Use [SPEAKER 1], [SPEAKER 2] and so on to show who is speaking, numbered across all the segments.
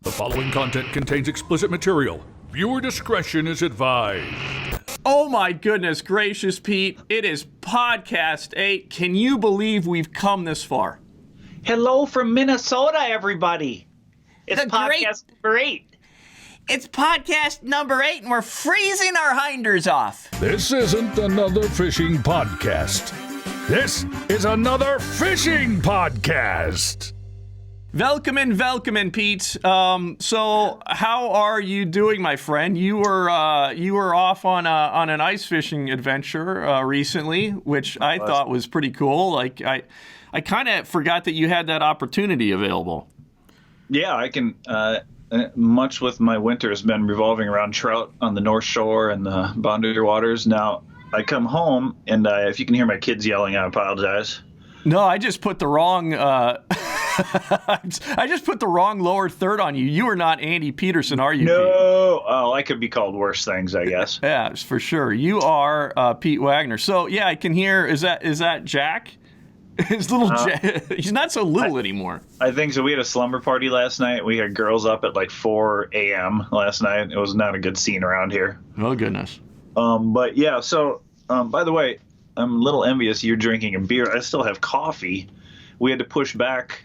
[SPEAKER 1] The following content contains explicit material. Viewer discretion is advised.
[SPEAKER 2] Oh my goodness gracious, Pete. It is podcast 8. Can you believe we've come this far?
[SPEAKER 3] Hello from Minnesota, everybody. It's podcast number 8.
[SPEAKER 4] It's podcast number 8, and we're freezing our hinders off.
[SPEAKER 1] This isn't another fishing podcast. This is another fishing podcast.
[SPEAKER 2] Welcome, Pete. So how are you doing, my friend? You were off on an ice fishing adventure recently, which I thought was pretty cool. Like I kind of forgot that you had that opportunity available.
[SPEAKER 3] Yeah, I can. Much with my winter has been revolving around trout on the North Shore and the Boundary Waters. Now I come home, and if you can hear my kids yelling, I apologize.
[SPEAKER 2] No, I just put the wrong. I just put the wrong lower third on you. You are not Andy Peterson, are you?
[SPEAKER 3] No.
[SPEAKER 2] Pete?
[SPEAKER 3] Oh, I could be called worse things, I guess.
[SPEAKER 2] Yeah, for sure. You are Pete Wagner. So yeah, I can hear. Is that Jack? His little Jack. He's not so little anymore.
[SPEAKER 3] I think so. We had a slumber party last night. We had girls up at like 4 a.m. last night. It was not a good scene around here.
[SPEAKER 2] Oh goodness.
[SPEAKER 3] But yeah. So by the way, I'm a little envious you're drinking a beer. I still have coffee. We had to push back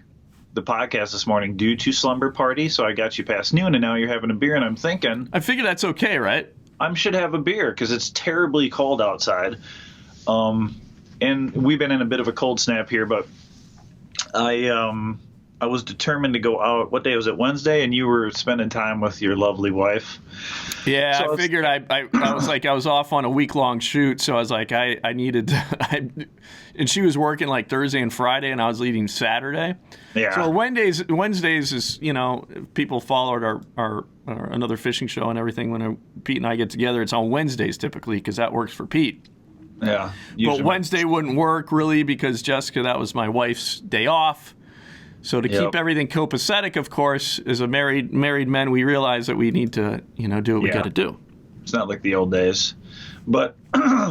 [SPEAKER 3] the podcast this morning due to slumber party, so I got you past noon, and now you're having a beer, and I'm thinking...
[SPEAKER 2] I figure that's okay, right?
[SPEAKER 3] I should have a beer, because it's terribly cold outside. And we've been in a bit of a cold snap here, but I was determined to go out. What day was it? Wednesday, and you were spending time with your lovely wife.
[SPEAKER 2] Yeah, so I figured I was like, I was off on a week-long shoot, so I was like, I needed to... and she was working like Thursday and Friday, and I was leaving Saturday.
[SPEAKER 3] Yeah.
[SPEAKER 2] So Wednesdays is, you know, people followed our another fishing show and everything. When Pete and I get together, it's on Wednesdays typically, because that works for Pete.
[SPEAKER 3] Yeah.
[SPEAKER 2] But Wednesday wouldn't work really, because Jessica, that was my wife's day off. So to keep everything copacetic, of course, as a married men, we realize that we need to, do what we got to do.
[SPEAKER 3] It's not like the old days. But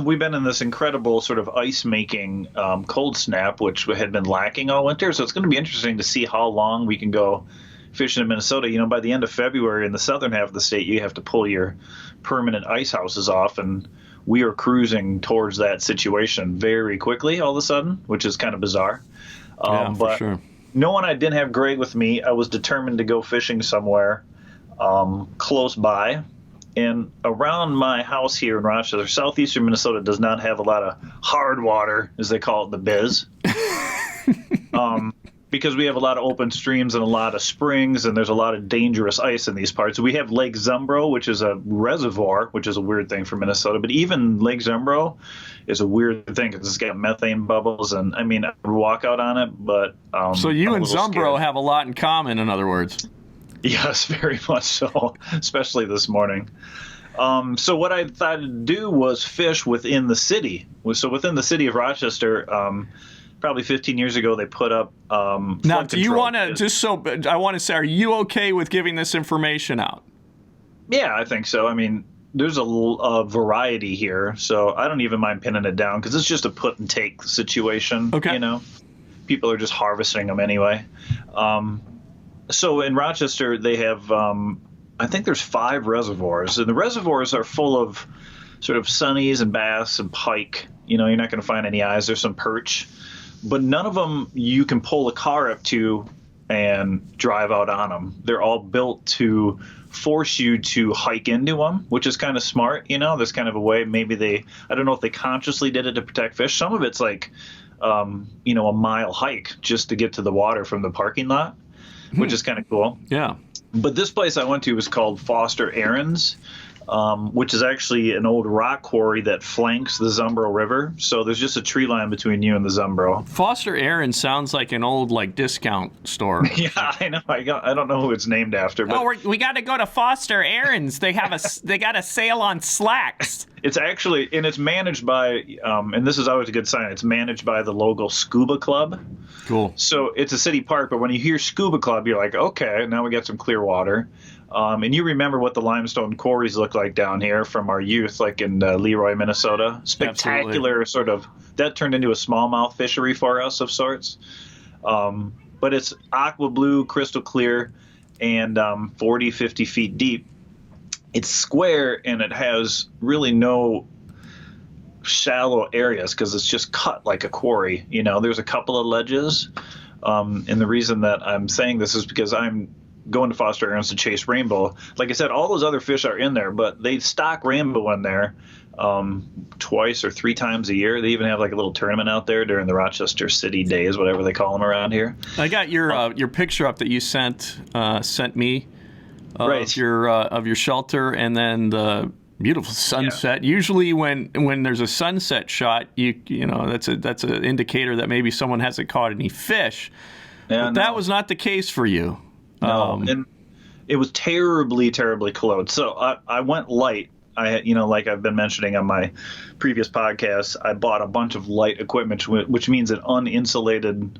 [SPEAKER 3] we've been in this incredible sort of ice-making cold snap, which had been lacking all winter. So it's going to be interesting to see how long we can go fishing in Minnesota. By the end of February in the southern half of the state, you have to pull your permanent ice houses off. And we are cruising towards that situation very quickly all of a sudden, which is kind of bizarre.
[SPEAKER 2] For sure.
[SPEAKER 3] Knowing I didn't have Greg with me, I was determined to go fishing somewhere close by. And around my house here in Rochester, southeastern Minnesota does not have a lot of hard water, as they call it, the biz. Because we have a lot of open streams and a lot of springs, and there's a lot of dangerous ice in these parts. We have Lake Zumbro, which is a reservoir, which is a weird thing for Minnesota. But even Lake Zumbro is a weird thing because it's got methane bubbles. And, I mean, I would walk out on it, but
[SPEAKER 2] So you
[SPEAKER 3] I'm
[SPEAKER 2] and Zumbro
[SPEAKER 3] scared.
[SPEAKER 2] have a lot in common, in other words.
[SPEAKER 3] Yes, very much so, especially this morning. So what I thought to do was fish within the city. So within the city of Rochester, probably 15 years ago, they put up
[SPEAKER 2] Now, do you want to, I want to say, are you okay with giving this information out?
[SPEAKER 3] Yeah, I think so. I mean, there's a variety here, so I don't even mind pinning it down because it's just a put and take situation.
[SPEAKER 2] Okay.
[SPEAKER 3] People are just harvesting them anyway. So in Rochester, they have, I think there's 5 reservoirs, and the reservoirs are full of sort of sunnies and bass and pike. You're not going to find any eyes. There's some perch, but none of them you can pull a car up to and drive out on them. They're all built to force you to hike into them, which is kind of smart. There's kind of a way. Maybe I don't know if they consciously did it to protect fish. Some of it's like, a mile hike just to get to the water from the parking lot, which is kind of cool.
[SPEAKER 2] Yeah.
[SPEAKER 3] But this place I went to was called Foster Aaron's, which is actually an old rock quarry that flanks the Zumbro River. So there's just a tree line between you and the Zumbro.
[SPEAKER 2] Foster Aaron sounds like an old discount store.
[SPEAKER 3] Yeah, I know. I don't know who it's named after. But
[SPEAKER 4] we got to go to Foster Aaron's. They got a sale on slacks.
[SPEAKER 3] It's actually, and it's managed by, and this is always a good sign, it's managed by the local scuba club.
[SPEAKER 2] Cool.
[SPEAKER 3] So it's a city park, but when you hear scuba club, you're like, okay, now we got some clear water. And you remember what the limestone quarries look like down here from our youth, like in Leroy, Minnesota. Spectacular. Absolutely. Sort of, that turned into a smallmouth fishery for us of sorts. But it's aqua blue, crystal clear. and 40, 50 feet deep. It's square, and it has really no shallow areas because it's just cut like a quarry. There's a couple of ledges. And the reason that I'm saying this is because I'm going to Foster Aarons to chase rainbow. Like I said, all those other fish are in there, but they stock rainbow in there twice or three times a year. They even have like a little tournament out there during the Rochester City Days, whatever they call them around here.
[SPEAKER 2] I got your picture up that you sent me
[SPEAKER 3] Right.
[SPEAKER 2] of your shelter, and then the beautiful sunset.
[SPEAKER 3] Yeah.
[SPEAKER 2] Usually when there's a sunset shot, that's an indicator that maybe someone hasn't caught any fish.
[SPEAKER 3] Yeah,
[SPEAKER 2] but that was not the case for you.
[SPEAKER 3] No, and it was terribly, terribly cold. So I went light. I had, like I've been mentioning on my previous podcasts, I bought a bunch of light equipment, which means an uninsulated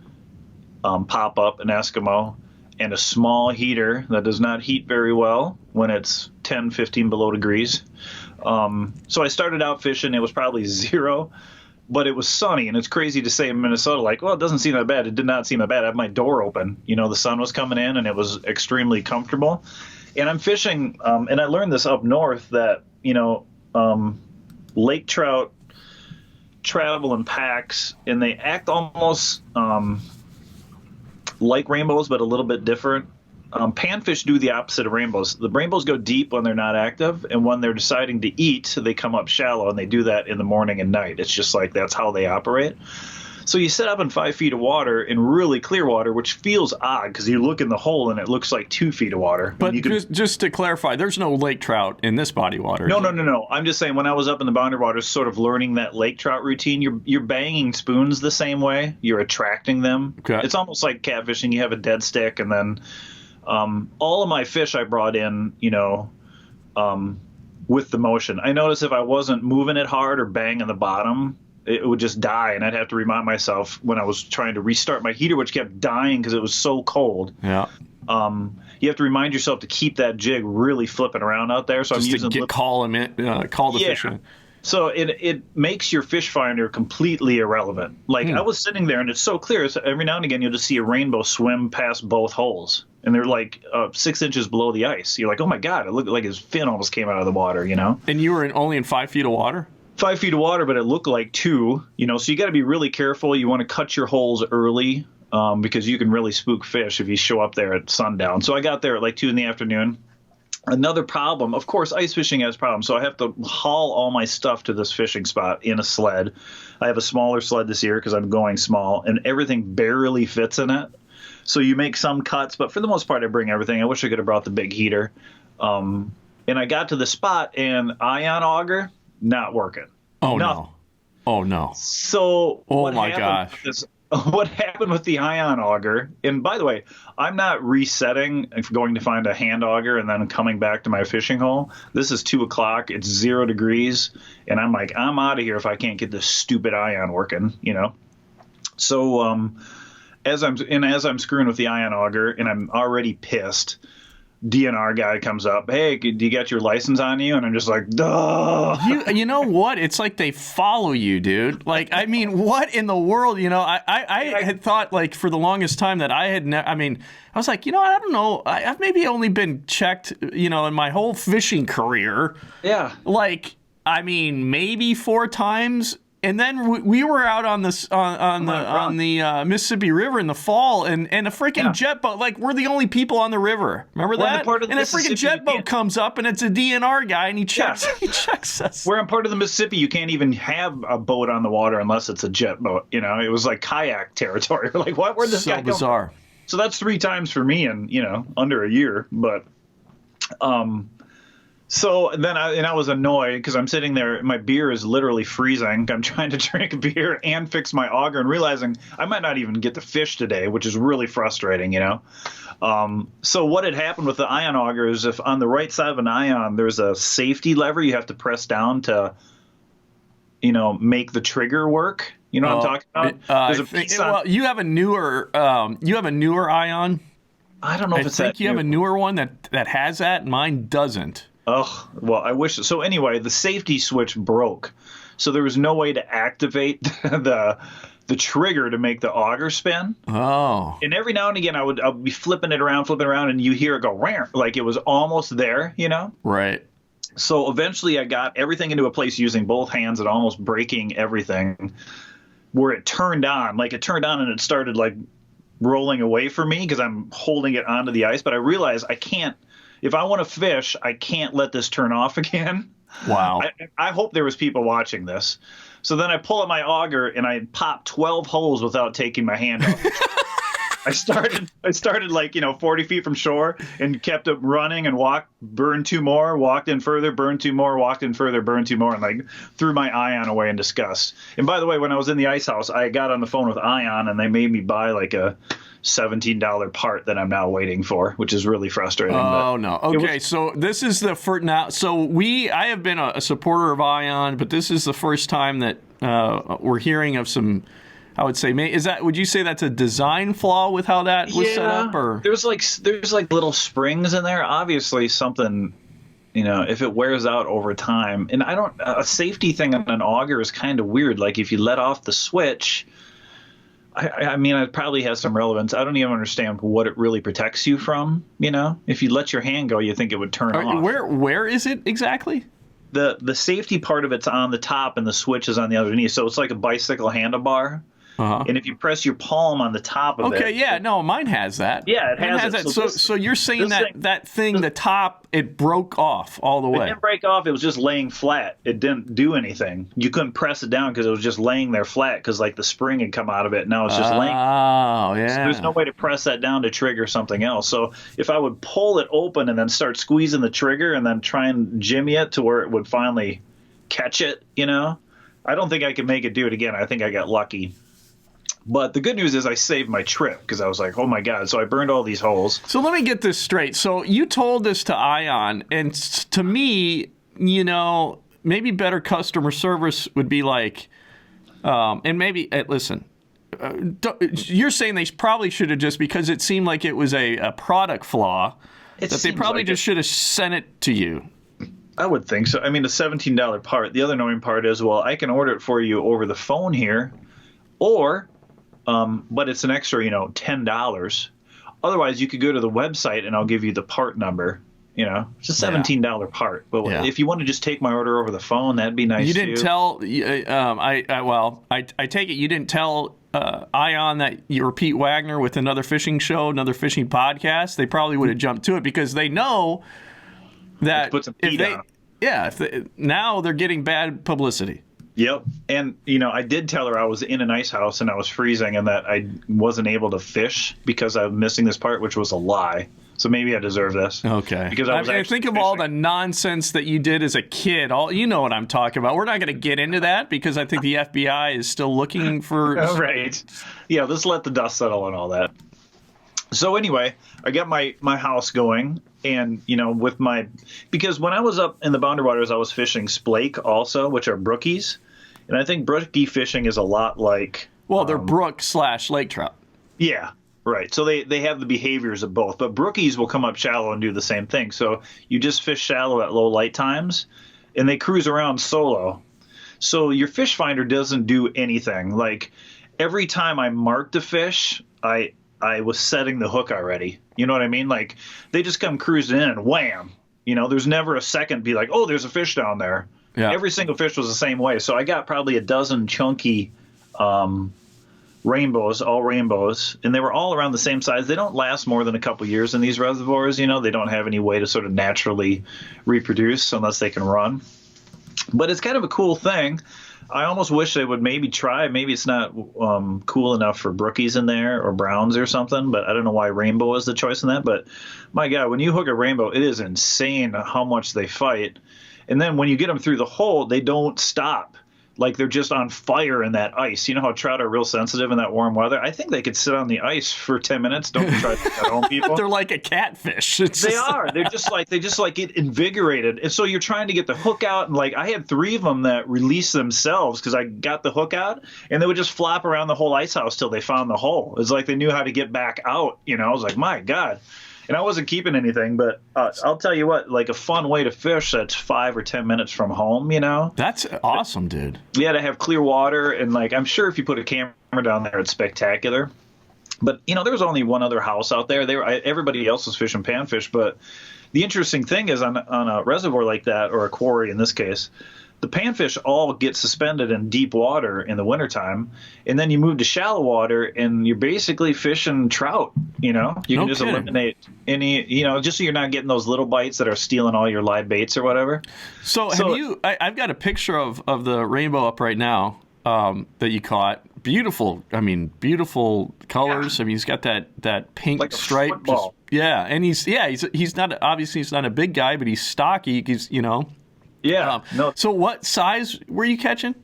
[SPEAKER 3] pop-up, an Eskimo, and a small heater that does not heat very well when it's 10, 15 below degrees. So I started out fishing. It was probably 0. But it was sunny, and it's crazy to say in Minnesota, like, well, it doesn't seem that bad. It did not seem that bad. I had my door open. The sun was coming in, and it was extremely comfortable. And I'm fishing, and I learned this up north that, lake trout travel in packs, and they act almost like rainbows, but a little bit different. Panfish do the opposite of rainbows. The rainbows go deep when they're not active, and when they're deciding to eat, they come up shallow, and they do that in the morning and night. It's just like that's how they operate. So you sit up in 5 feet of water in really clear water, which feels odd because you look in the hole and it looks like 2 feet of water.
[SPEAKER 2] But just to clarify, there's no lake trout in this body water.
[SPEAKER 3] No. I'm just saying when I was up in the boundary waters, sort of learning that lake trout routine, you're banging spoons the same way. You're attracting them.
[SPEAKER 2] Okay.
[SPEAKER 3] It's almost like catfishing. You have a dead stick, and then all of my fish I brought in, with the motion. I noticed if I wasn't moving it hard or banging the bottom, it would just die, and I'd have to remind myself when I was trying to restart my heater, which kept dying because it was so cold.
[SPEAKER 2] Yeah.
[SPEAKER 3] You have to remind yourself to keep that jig really flipping around out there. So
[SPEAKER 2] just
[SPEAKER 3] I'm using
[SPEAKER 2] to call the fish in.
[SPEAKER 3] So it makes your fish finder completely irrelevant. Like I was sitting there, and it's so clear. So every now and again, you'll just see a rainbow swim past both holes, and they're like 6 inches below the ice. You're like, oh my god! It looked like his fin almost came out of the water.
[SPEAKER 2] And you were only in 5 feet of water.
[SPEAKER 3] 5 feet of water, but it looked like 2. So you got to be really careful. You want to cut your holes early because you can really spook fish if you show up there at sundown. So I got there at like 2 in the afternoon. Another problem, of course, ice fishing has problems. So I have to haul all my stuff to this fishing spot in a sled. I have a smaller sled this year because I'm going small, and everything barely fits in it. So you make some cuts, but for the most part, I bring everything. I wish I could have brought the big heater. And I got to the spot, and ion auger, not working.
[SPEAKER 2] Oh,
[SPEAKER 3] Nothing.
[SPEAKER 2] no. Oh, no.
[SPEAKER 3] So
[SPEAKER 2] oh, my gosh.
[SPEAKER 3] What happened with the ion auger, and by the way, I'm not resetting if going to find a hand auger and then coming back to my fishing hole. This is 2 o'clock. It's 0 degrees. And I'm like, I'm out of here if I can't get this stupid ion working, So as I'm screwing with the ion auger, and I'm already pissed, DNR guy comes up, hey, do you got your license on you? And I'm just like, duh.
[SPEAKER 2] You know what? It's like they follow you, dude. Like, I mean, what in the world? I had thought, like, for the longest time that I had I was like, I don't know. I've maybe only been checked, in my whole fishing career.
[SPEAKER 3] Yeah.
[SPEAKER 2] Like, maybe 4 times. And then we were out on the Mississippi River in the fall, and a freaking jet boat. Like, we're the only people on the river. Remember that? And a freaking jet boat comes up, and it's a DNR guy, and he checks us.
[SPEAKER 3] Where I'm part of the Mississippi, you can't even have a boat on the water unless it's a jet boat. It was like kayak territory. Like, what? Where'd this guy come from?
[SPEAKER 2] So bizarre.
[SPEAKER 3] So that's 3 times for me in under a year. But so then I was annoyed because I'm sitting there. My beer is literally freezing. I'm trying to drink beer and fix my auger and realizing I might not even get the fish today, which is really frustrating, So what had happened with the ion auger is if on the right side of an ion there's a safety lever you have to press down to, make the trigger work. You know what I'm talking about?
[SPEAKER 2] You have a newer ion.
[SPEAKER 3] I don't know if it's that.
[SPEAKER 2] I think you have a newer one that has that. Mine doesn't.
[SPEAKER 3] Oh, well, I wish. So anyway, the safety switch broke. So there was no way to activate the the trigger to make the auger spin.
[SPEAKER 2] Oh.
[SPEAKER 3] And every now and again, I'll be flipping it around, and you hear it go, "Rah," like it was almost there,
[SPEAKER 2] Right.
[SPEAKER 3] So eventually I got everything into a place using both hands and almost breaking everything, where it turned on. Like it turned on and it started like rolling away from me because I'm holding it onto the ice. But I realized I can't, if I want to fish, I can't let this turn off again.
[SPEAKER 2] Wow.
[SPEAKER 3] I hope there was people watching this. So then I pull up my auger and I pop 12 holes without taking my hand off. I started like, 40 feet from shore and kept up running and burned 2 more, walked in further, burned 2 more, walked in further, burned 2 more, and like threw my Ion away in disgust. And by the way, when I was in the ice house, I got on the phone with Ion and they made me buy like a $17 part that I'm now waiting for, which is really frustrating.
[SPEAKER 2] Oh, no. Okay, so this is the first now. So I have been a supporter of Ion, but this is the first time that we're hearing of some. I would say, would you say that's a design flaw with how that was set up, or
[SPEAKER 3] there's like little springs in there. Obviously, something, if it wears out over time, and a safety thing on an auger is kind of weird. Like if you let off the switch, I mean, it probably has some relevance. I don't even understand what it really protects you from. If you let your hand go, you think it would turn off.
[SPEAKER 2] Where is it exactly?
[SPEAKER 3] The safety part of it's on the top, and the switch is on the underneath. So it's like a bicycle handlebar.
[SPEAKER 2] Uh-huh.
[SPEAKER 3] And if you press your palm on the top of it.
[SPEAKER 2] Okay, yeah, no, mine has that.
[SPEAKER 3] Yeah, it has
[SPEAKER 2] that.
[SPEAKER 3] So
[SPEAKER 2] So you're saying that thing, the top, it broke off all the way.
[SPEAKER 3] It didn't break off. It was just laying flat. It didn't do anything. You couldn't press it down because it was just laying there flat because like the spring had come out of it. Now it's just laying.
[SPEAKER 2] Oh, yeah.
[SPEAKER 3] So there's no way to press that down to trigger something else. So if I would pull it open and then start squeezing the trigger and then try and jimmy it to where it would finally catch it, I don't think I could make it do it again. I think I got lucky. But the good news is I saved my trip because I was like, oh, my God. So I burned all these holes.
[SPEAKER 2] So let me get this straight. So you told this to Ion, and to me, maybe better customer service would be like, and maybe, listen, you're saying they probably should have just, because it seemed like it was a product flaw, that they probably just should have sent it to you.
[SPEAKER 3] I would think so. I mean, a $17 part. The other annoying part is, well, I can order it for you over the phone here, or... but it's an extra, $10. Otherwise, you could go to the website and I'll give you the part number. It's a $17 part. But if you want to just take my order over the phone, that'd be nice.
[SPEAKER 2] You didn't tell. I take it you didn't tell Ion that you were Pete Wagner with another fishing show, another fishing podcast. They probably would have jumped to it because they know that
[SPEAKER 3] put some heat on.
[SPEAKER 2] Now they're getting bad publicity.
[SPEAKER 3] Yep. And, I did tell her I was in an ice house and I was freezing and that I wasn't able to fish because I'm missing this part, which was a lie. So maybe I deserve this.
[SPEAKER 2] Okay.
[SPEAKER 3] Because
[SPEAKER 2] I think of all the nonsense that you did as a kid. You know what I'm talking about. We're not going to get into that because I think the FBI is still looking for...
[SPEAKER 3] Right. Yeah, let's let the dust settle and all that. So anyway, I got my house going. And, because when I was up in the Boundary Waters, I was fishing splake also, which are brookies. And I think brookie fishing is a lot like...
[SPEAKER 2] Well, they're brook/lake trout.
[SPEAKER 3] Yeah, right. So they have the behaviors of both. But brookies will come up shallow and do the same thing. So you just fish shallow at low light times, and they cruise around solo. So your fish finder doesn't do anything. Like, every time I marked a fish, I was setting the hook already. You know what I mean? Like, they just come cruising in and wham. There's never a second be like, oh, there's a fish down there. Yeah. Every single fish was the same way. So I got probably a dozen chunky rainbows, all rainbows, and they were all around the same size. They don't last more than a couple years in these reservoirs. They don't have any way to sort of naturally reproduce unless they can run. But it's kind of a cool thing. I almost wish they would maybe try. Maybe it's not cool enough for brookies in there or browns or something, but I don't know why rainbow is the choice in that. But my God, when you hook a rainbow, it is insane how much they fight. And then when you get them through the hole, they don't stop. Like they're just on fire in that ice. You know how trout are real sensitive in that warm weather? I think they could sit on the ice for 10 minutes. Don't try to at home, people.
[SPEAKER 2] They're like a catfish.
[SPEAKER 3] They are. They just like get invigorated. And so you're trying to get the hook out. And like I had 3 of them that released themselves because I got the hook out. And they would just flop around the whole ice house till they found the hole. It's like they knew how to get back out. I was like, my God. And I wasn't keeping anything, but I'll tell you what, like a fun way to fish that's 5 or 10 minutes from home, you know?
[SPEAKER 2] That's awesome, dude.
[SPEAKER 3] Yeah, to have clear water. And like, I'm sure if you put a camera down there, it's spectacular. But, you know, there was only one other house out there. Everybody else was fishing panfish. But the interesting thing is on a reservoir like that, or a quarry in this case, the panfish all get suspended in deep water in the wintertime, and then you move to shallow water, and you're basically fishing trout, you know? You can just eliminate any, you know, just so you're not getting those little bites that are stealing all your live baits or whatever.
[SPEAKER 2] So have you, I've got a picture of the rainbow up right now that you caught. Beautiful, I mean, beautiful colors. Yeah. I mean, he's got that pink
[SPEAKER 3] like a
[SPEAKER 2] stripe.
[SPEAKER 3] football.
[SPEAKER 2] Yeah, and he's not, obviously he's not a big guy, but he's stocky, he's, you know.
[SPEAKER 3] Yeah. No.
[SPEAKER 2] So what size were you catching?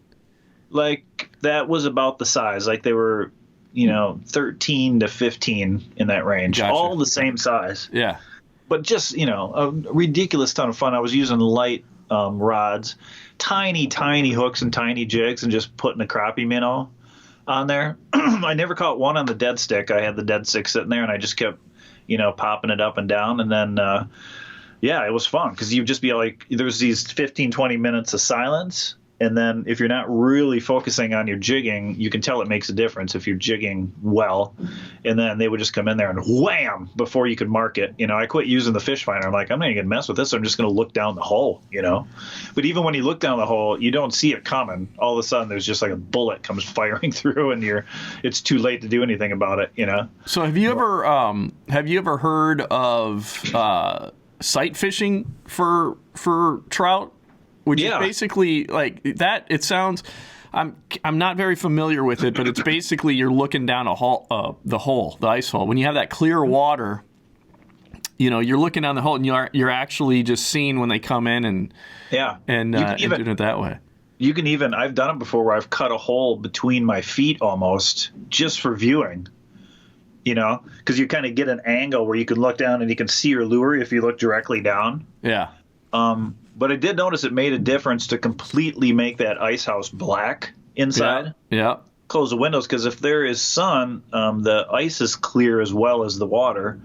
[SPEAKER 3] Like that was about the size. Like they were, you know, 13 to 15 in that range.
[SPEAKER 2] Gotcha.
[SPEAKER 3] All the same size.
[SPEAKER 2] Yeah.
[SPEAKER 3] But just, you know, a ridiculous ton of fun. I was using light rods, tiny hooks and tiny jigs, and just putting a crappie minnow on there. I never caught one on the dead stick. I had the dead stick sitting there, and I just kept, you know, popping it up and down. And then yeah, it was fun because you'd just be like, there's these 15, 20 minutes of silence. And then if you're not really focusing on your jigging, you can tell it makes a difference if you're jigging well. And then they would just come in there and wham before you could mark it. You know, I quit using the fish finder. I'm like, I'm not even going to mess with this. I'm just going to look down the hole, you know. But even when you look down the hole, you don't see it coming. All of a sudden, there's just like a bullet comes firing through, and it's too late to do anything about it, you know.
[SPEAKER 2] So have you ever heard of sight fishing for trout, which is basically like that? It sounds, I'm not very familiar with it, but it's basically you're looking down the ice hole. When you have that clear water, you know, you're looking down the hole, and you're actually just seeing when they come in and doing it that way.
[SPEAKER 3] You can even, I've done it before where I've cut a hole between my feet almost just for viewing. You know, because you kind of get an angle where you can look down and you can see your lure if you look directly down.
[SPEAKER 2] Yeah.
[SPEAKER 3] But I did notice it made a difference to completely make that ice house black inside.
[SPEAKER 2] Yeah.
[SPEAKER 3] Close the windows, because if there is sun, the ice is clear as well as the water,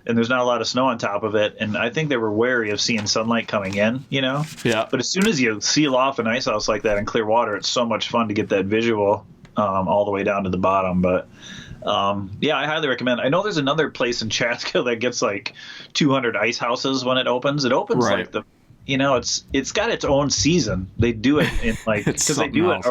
[SPEAKER 3] and there's not a lot of snow on top of it. And I think they were wary of seeing sunlight coming in, you know?
[SPEAKER 2] Yeah.
[SPEAKER 3] But as soon as you seal off an ice house like that in clear water, it's so much fun to get that visual all the way down to the bottom. But yeah, I highly recommend. I know there's another place in Chaska that gets like 200 ice houses when it opens. It opens like you know, it's got its own season. They do it in like because they do
[SPEAKER 2] else.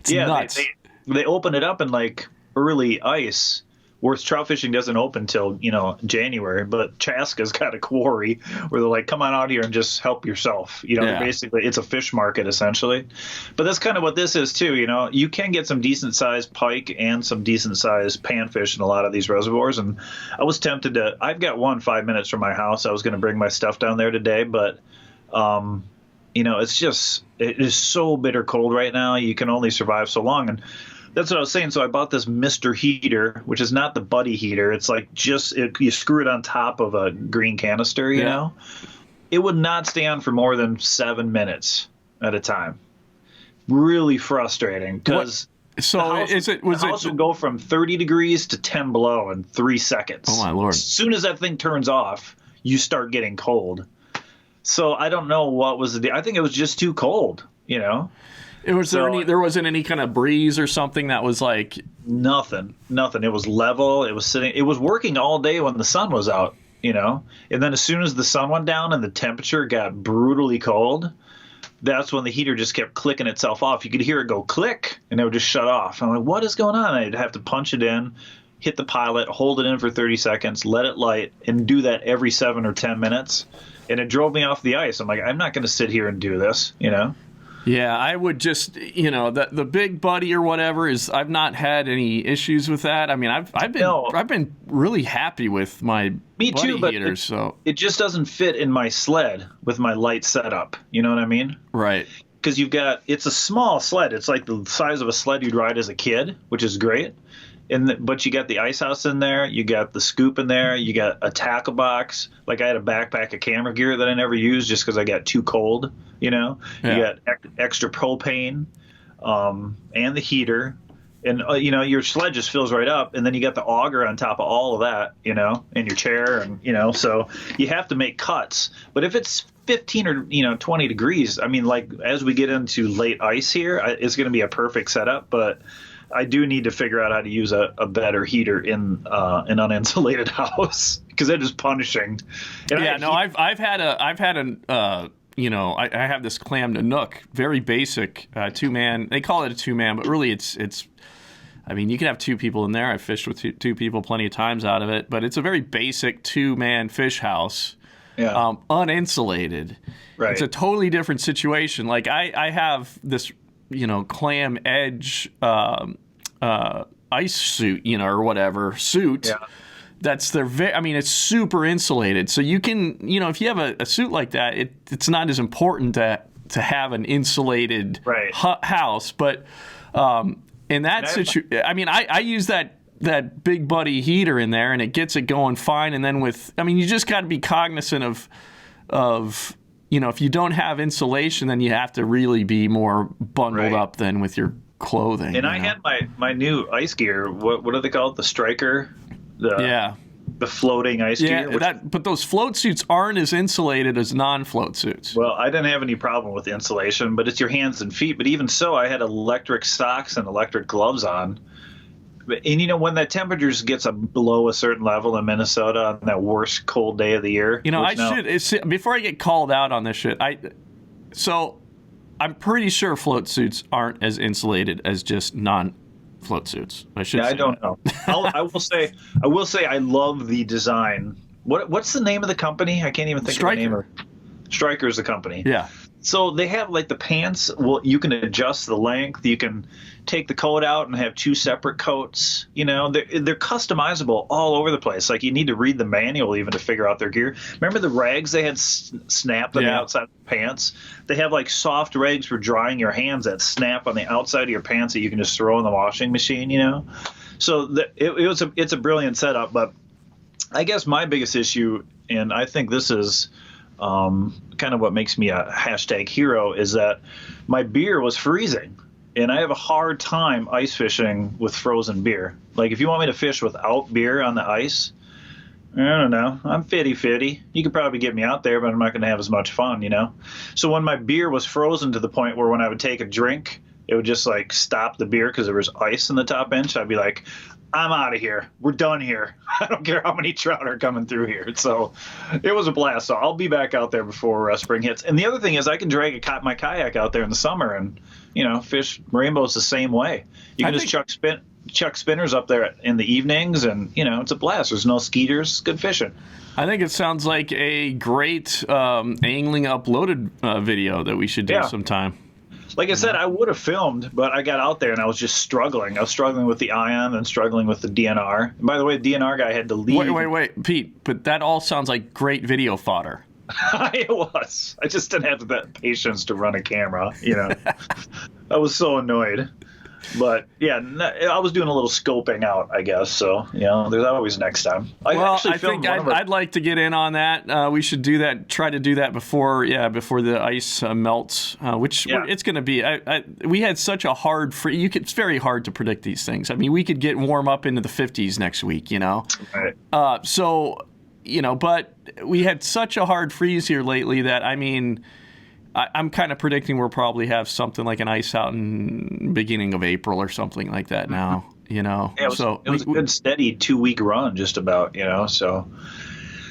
[SPEAKER 3] They open it up in like early ice. Whereas trout fishing doesn't open till, you know, January, but Chaska's got a quarry where they're like, come on out here and just help yourself. You know, basically it's a fish market essentially. But that's kind of what this is too. You know, you can get some decent sized pike and some decent sized panfish in a lot of these reservoirs. And I was tempted to, I've got one 5 minutes from my house. I was going to bring my stuff down there today, but, you know, it is so bitter cold right now. You can only survive so long. And that's what I was saying. So I bought this Mr. Heater, which is not the Buddy heater. It's like you screw it on top of a green canister, you know? It would not stay on for more than 7 minutes at a time. Really frustrating because
[SPEAKER 2] the house
[SPEAKER 3] would go from 30 degrees to 10 below in 3 seconds.
[SPEAKER 2] Oh, my Lord.
[SPEAKER 3] As soon as that thing turns off, you start getting cold. So I don't know what was I think it was just too cold, you know?
[SPEAKER 2] There wasn't any kind of breeze or something that was like
[SPEAKER 3] nothing. It was level. It was working all day when the sun was out, you know. And then as soon as the sun went down and the temperature got brutally cold, that's when the heater just kept clicking itself off. You could hear it go click, and it would just shut off. I'm like, what is going on? I'd have to punch it in, hit the pilot, hold it in for 30 seconds, let it light, and do that every 7 or 10 minutes. And it drove me off the ice. I'm like, I'm not going to sit here and do this, you know.
[SPEAKER 2] Yeah, I would just, you know, the Big Buddy or whatever I've not had any issues with that. I mean, I've been really happy with my Buddy heaters. So
[SPEAKER 3] it just doesn't fit in my sled with my light setup. You know what I mean?
[SPEAKER 2] Right.
[SPEAKER 3] Because it's a small sled. It's like the size of a sled you'd ride as a kid, which is great. But you got the ice house in there, you got the scoop in there, you got a tackle box. Like I had a backpack of camera gear that I never used just because I got too cold, you know. Yeah. You got extra propane, and the heater, and your sled just fills right up, and then you got the auger on top of all of that, in your chair, and so you have to make cuts. But if it's 15 or 20 degrees, I mean, like as we get into late ice here, it's going to be a perfect setup. But I do need to figure out how to use a better heater in an uninsulated house, because that is punishing. And
[SPEAKER 2] I've had I have this clam Nanook, very basic 2-man. They call it a 2-man, but really it's. I mean, you can have 2 people in there. I've fished with two people plenty of times out of it, but it's a very basic 2-man fish house, uninsulated.
[SPEAKER 3] Right.
[SPEAKER 2] It's a totally different situation. Like I have this, clam edge ice suit, or whatever suit.
[SPEAKER 3] Yeah.
[SPEAKER 2] That's it's super insulated. So you can, if you have a suit like that, it's not as important to have an insulated house. But in that situation, I use that Big Buddy heater in there, and it gets it going fine. And then you just got to be cognizant of if you don't have insulation, then you have to really be more bundled up than with your clothing.
[SPEAKER 3] And I had my new ice gear. What do they call it? The Striker. The floating ice gear.
[SPEAKER 2] But those float suits aren't as insulated as non-float suits.
[SPEAKER 3] Well, I didn't have any problem with the insulation, but it's your hands and feet. But even so, I had electric socks and electric gloves on. And when that temperature gets below a certain level in Minnesota on that worst cold day of the year.
[SPEAKER 2] Before I get called out on this shit, I'm pretty sure float suits aren't as insulated as just non-float suits.
[SPEAKER 3] I don't know. I will say I love the design. What's the name of the company? I can't even think of the name. Striker is the company.
[SPEAKER 2] Yeah.
[SPEAKER 3] So they have like the pants. Well, you can adjust the length. You can take the coat out and have 2 separate coats. They're customizable all over the place. Like you need to read the manual even to figure out their gear. Remember the rags they had snapped on the outside of the pants? They have like soft rags for drying your hands that snap on the outside of your pants that you can just throw in the washing machine. So it's a brilliant setup. But I guess my biggest issue, and I think this is kind of what makes me a #hero, is that my beer was freezing, and I have a hard time ice fishing with frozen beer. Like if you want me to fish without beer on the ice, I don't know. I'm fitty. You could probably get me out there, but I'm not going to have as much fun, So when my beer was frozen to the point where when I would take a drink, it would just like stop the beer because there was ice in the top end. I'd be like, I'm out of here. We're done here. I don't care how many trout are coming through here. So it was a blast. So I'll be back out there before spring hits. And the other thing is I can drag my kayak out there in the summer and, fish rainbows the same way. You can chuck spinners up there in the evenings, and, it's a blast. There's no skeeters. Good fishing.
[SPEAKER 2] I think it sounds like a great angling uploaded video that we should do sometime.
[SPEAKER 3] Like I said, I would have filmed, but I got out there and I was just struggling. I was struggling with the Ion and struggling with the DNR. And by the way, the DNR guy had to leave.
[SPEAKER 2] Wait, Pete, but that all sounds like great video fodder.
[SPEAKER 3] It was. I just didn't have the patience to run a camera, I was so annoyed. But, yeah, I was doing a little scoping out, I guess. So, there's always next time.
[SPEAKER 2] I think I'd like to get in on that. We should do that. Try to do that before the ice melts, it's going to be. We had such a hard it's very hard to predict these things. I mean, we could get warm up into the 50s next week,
[SPEAKER 3] Right.
[SPEAKER 2] But we had such a hard freeze here lately that, I'm kind of predicting we'll probably have something like an ice out in beginning of April or something like that now,
[SPEAKER 3] Yeah, it was a good steady 2-week run just about, so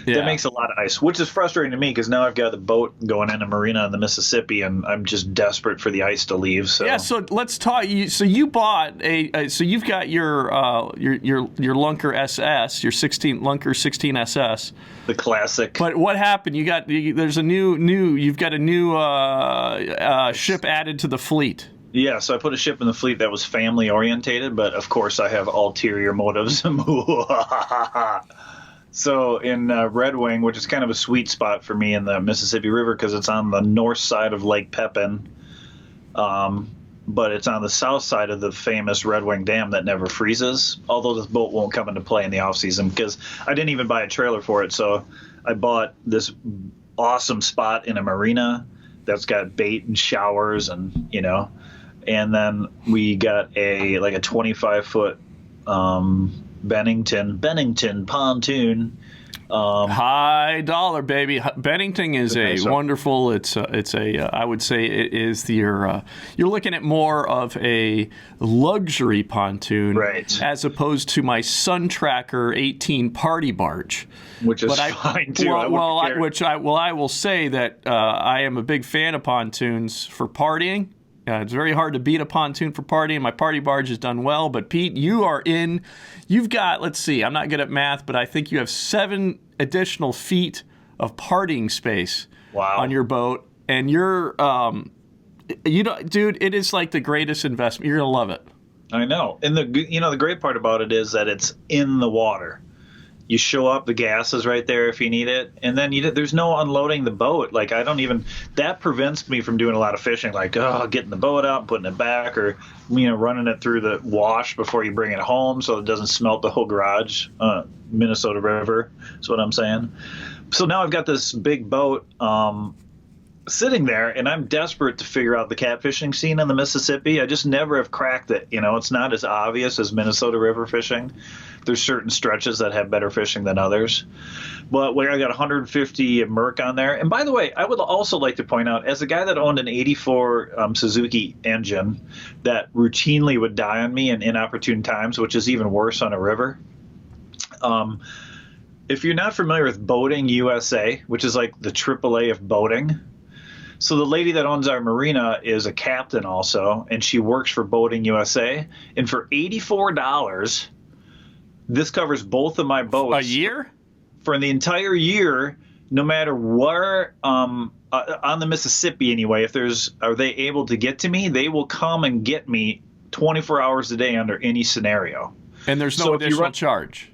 [SPEAKER 3] that makes a lot of ice, which is frustrating to me because now I've got the boat going in a marina in the Mississippi and I'm just desperate for the ice to leave. So
[SPEAKER 2] so let's talk. So you bought so you've got your Lunker SS, your Lunker 16 SS.
[SPEAKER 3] The classic.
[SPEAKER 2] But what happened? You've got a new ship added to the fleet.
[SPEAKER 3] Yeah, so I put a ship in the fleet that was family orientated, but of course I have ulterior motives. So in Red Wing, which is kind of a sweet spot for me in the Mississippi River because it's on the north side of Lake Pepin, but it's on the south side of the famous Red Wing Dam that never freezes, although this boat won't come into play in the off-season because I didn't even buy a trailer for it. So I bought this awesome spot in a marina that's got bait and showers and, and then we got a 25-foot Bennington pontoon.
[SPEAKER 2] High dollar, baby. Bennington is a
[SPEAKER 3] so.
[SPEAKER 2] wonderful. I would say it is you're looking at more of a luxury pontoon,
[SPEAKER 3] Right.
[SPEAKER 2] as opposed to my Sun Tracker 18 party barge,
[SPEAKER 3] Which is fine too. I
[SPEAKER 2] will say that I am a big fan of pontoons for partying. It's very hard to beat a pontoon for partying. My party barge has done well, but Pete, you've got, let's see, I'm not good at math, but I think you have 7 additional feet of partying space on your boat, and dude, it is like the greatest investment. You're gonna love it.
[SPEAKER 3] I know. And the great part about it is that it's in the water. You show up, the gas is right there if you need it, and then there's no unloading the boat. Like, that prevents me from doing a lot of fishing, like getting the boat out, putting it back, or running it through the wash before you bring it home so it doesn't smelt the whole garage. Minnesota River is what I'm saying. So now I've got this big boat sitting there, and I'm desperate to figure out the catfishing scene in the Mississippi. I just never have cracked it. It's not as obvious as Minnesota River fishing. There's certain stretches that have better fishing than others. But where I got 150 Merc on there. And by the way, I would also like to point out, as a guy that owned an 84 Suzuki engine that routinely would die on me in inopportune times, which is even worse on a river. If you're not familiar with Boating USA, which is like the AAA of boating, so the lady that owns our marina is a captain also, and she works for Boating USA. And for $84, this covers both of my boats.
[SPEAKER 2] A year?
[SPEAKER 3] For the entire year, no matter where, on the Mississippi anyway, are they able to get to me, they will come and get me 24 hours a day under any scenario.
[SPEAKER 2] And there's no additional charge?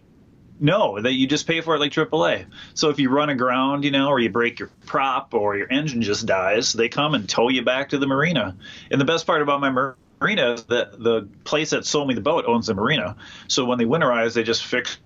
[SPEAKER 3] No, that you just pay for it like AAA. So if you run aground, or you break your prop or your engine just dies, they come and tow you back to the marina. And the best part about my marina is that the place that sold me the boat owns the marina. So when they winterize, they just fix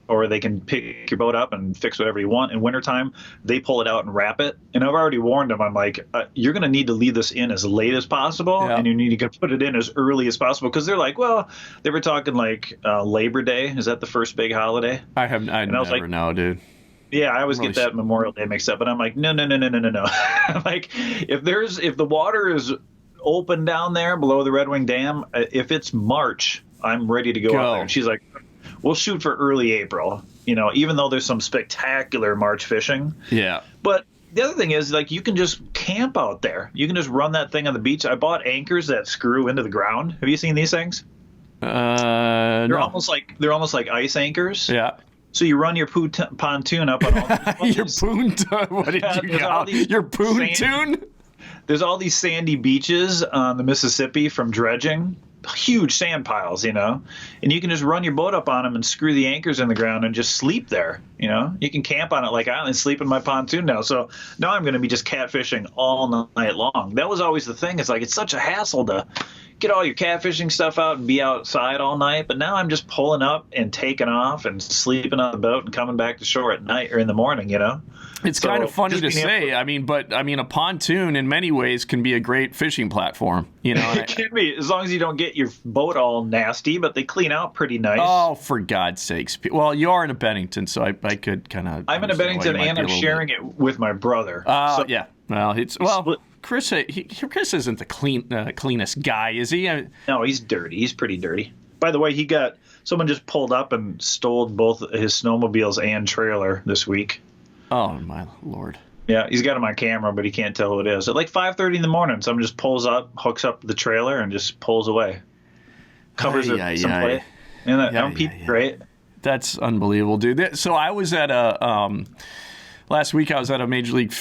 [SPEAKER 3] or they can pick your boat up and fix whatever you want. In wintertime, they pull it out and wrap it. And I've already warned them. I'm like, you're going to need to leave this in as late as possible, and you need to put it in as early as possible. Because they're like, well, they were talking like Labor Day. Is that the first big holiday?
[SPEAKER 2] I never know, dude.
[SPEAKER 3] Yeah, I always get that Memorial Day mixed up. But I'm like, no. I'm like, if the water is open down there below the Red Wing Dam, if it's March, I'm ready to go out there. And she's like, we'll shoot for early April, even though there's some spectacular March fishing.
[SPEAKER 2] Yeah.
[SPEAKER 3] But the other thing is, like, you can just camp out there. You can just run that thing on the beach. I bought anchors that screw into the ground. Have you seen these things? They're almost like ice anchors.
[SPEAKER 2] Yeah.
[SPEAKER 3] So you run your pontoon up on all these
[SPEAKER 2] your pontoon? What did you call your pontoon?
[SPEAKER 3] There's all these sandy beaches on the Mississippi from dredging. Huge sand piles, and you can just run your boat up on them and screw the anchors in the ground and just sleep there. You can camp on it like I sleep in my pontoon now. So now I'm going to be just catfishing all night long. That was always the thing. It's like, it's such a hassle to get all your catfishing stuff out and be outside all night. But now I'm just pulling up and taking off and sleeping on the boat and coming back to shore at night or in the morning,
[SPEAKER 2] It's kind of funny to say. A pontoon in many ways can be a great fishing platform.
[SPEAKER 3] It can be, as long as you don't get your boat all nasty, but they clean out pretty nice.
[SPEAKER 2] Oh, for God's sakes! Well, you are in a Bennington, so I could kind of.
[SPEAKER 3] I'm in a Bennington, and I'm sharing it with my brother.
[SPEAKER 2] Yeah. Well, Chris isn't the cleanest guy, is he?
[SPEAKER 3] No, he's dirty. He's pretty dirty. By the way, someone just pulled up and stole both his snowmobiles and trailer this week.
[SPEAKER 2] Oh my Lord.
[SPEAKER 3] Yeah, he's got him on camera, but he can't tell who it is. At like 5:30 in the morning, someone just pulls up, hooks up the trailer, and just pulls away. Covers it someplace. And great.
[SPEAKER 2] That's unbelievable, dude. So I was at last week I was at a Major League,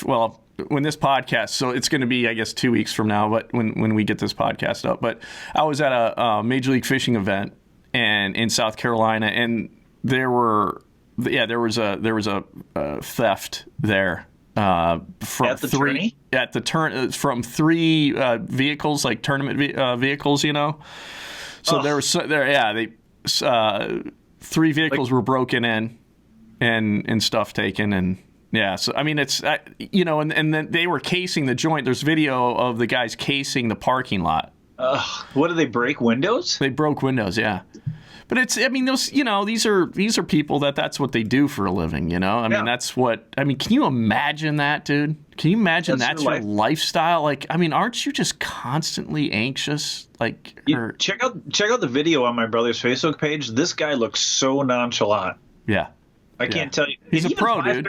[SPEAKER 2] when this podcast, so it's going to be, I guess, 2 weeks from now, but when we get this podcast up. But I was at a Major League Fishing event in South Carolina, and there was a theft there. From
[SPEAKER 3] at the tourney?
[SPEAKER 2] At the from 3 vehicles, like tournament vehicles, So there was 3 vehicles were broken in and stuff taken, and Yeah, so I mean, it's and then they were casing the joint. There's video of the guys casing the parking lot.
[SPEAKER 3] What do they break windows?
[SPEAKER 2] They broke windows, yeah. But it's, I mean, those, these are people that's what they do for a living, I mean, that's what, I mean, can you imagine that, dude? Can you imagine that's your lifestyle? Like, I mean, aren't you just constantly anxious? Like,
[SPEAKER 3] check out the video on my brother's Facebook page. This guy looks so nonchalant.
[SPEAKER 2] Yeah.
[SPEAKER 3] I can't tell you.
[SPEAKER 2] He's a pro, dude.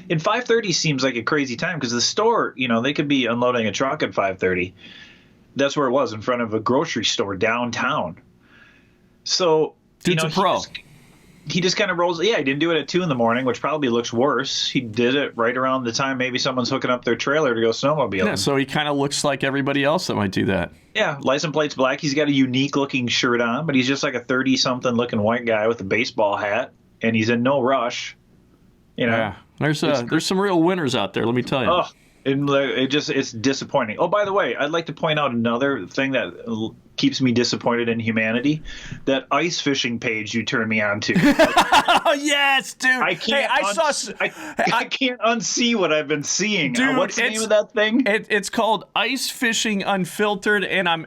[SPEAKER 3] And 5:30 seems like a crazy time because the store, they could be unloading a truck at 5:30. That's where it was, in front of a grocery store downtown. So,
[SPEAKER 2] dude's a pro.
[SPEAKER 3] He just kind of rolls. Yeah, he didn't do it at 2 a.m, which probably looks worse. He did it right around the time maybe someone's hooking up their trailer to go snowmobiling.
[SPEAKER 2] Yeah, so he kind of looks like everybody else that might do that.
[SPEAKER 3] Yeah, license plate's black. He's got a unique looking shirt on, but he's just like a 30-something looking white guy with a baseball hat, and he's in no rush.
[SPEAKER 2] Yeah, there's some real winners out there. Let me tell you.
[SPEAKER 3] Oh, it's disappointing. Oh, by the way, I'd like to point out another thing that keeps me disappointed in humanity. That ice fishing page you turned me on to.
[SPEAKER 2] Oh, yes, dude.
[SPEAKER 3] I can't I can't unsee what I've been seeing.
[SPEAKER 2] Dude,
[SPEAKER 3] what's the name of that thing?
[SPEAKER 2] It's called Ice Fishing Unfiltered, and I'm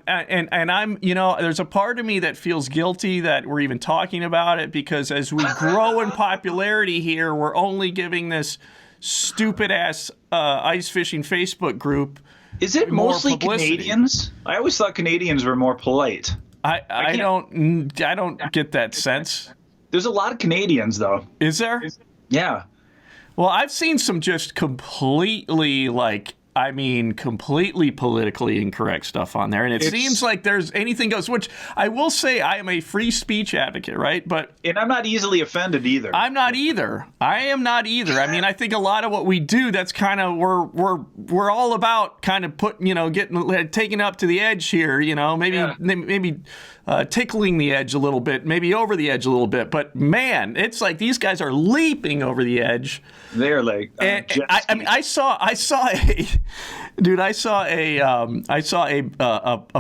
[SPEAKER 2] there's a part of me that feels guilty that we're even talking about it, because as we grow in popularity here, we're only giving this stupid ass ice fishing Facebook group.
[SPEAKER 3] Is it mostly Canadians? I always thought Canadians were more polite.
[SPEAKER 2] I don't get that sense.
[SPEAKER 3] There's a lot of Canadians though.
[SPEAKER 2] Is there?
[SPEAKER 3] Yeah.
[SPEAKER 2] Well, I've seen some just completely completely politically incorrect stuff on there. And it seems like there's anything goes, which I will say I am a free speech advocate, right?
[SPEAKER 3] And I'm not easily offended either.
[SPEAKER 2] I'm not either. I am not either. I mean, I think a lot of what we do, that's kind of, we're all about kind of getting taken up to the edge here, maybe tickling the edge a little bit, maybe over the edge a little bit. But man, it's like these guys are leaping over the edge.
[SPEAKER 3] They're like,
[SPEAKER 2] I saw a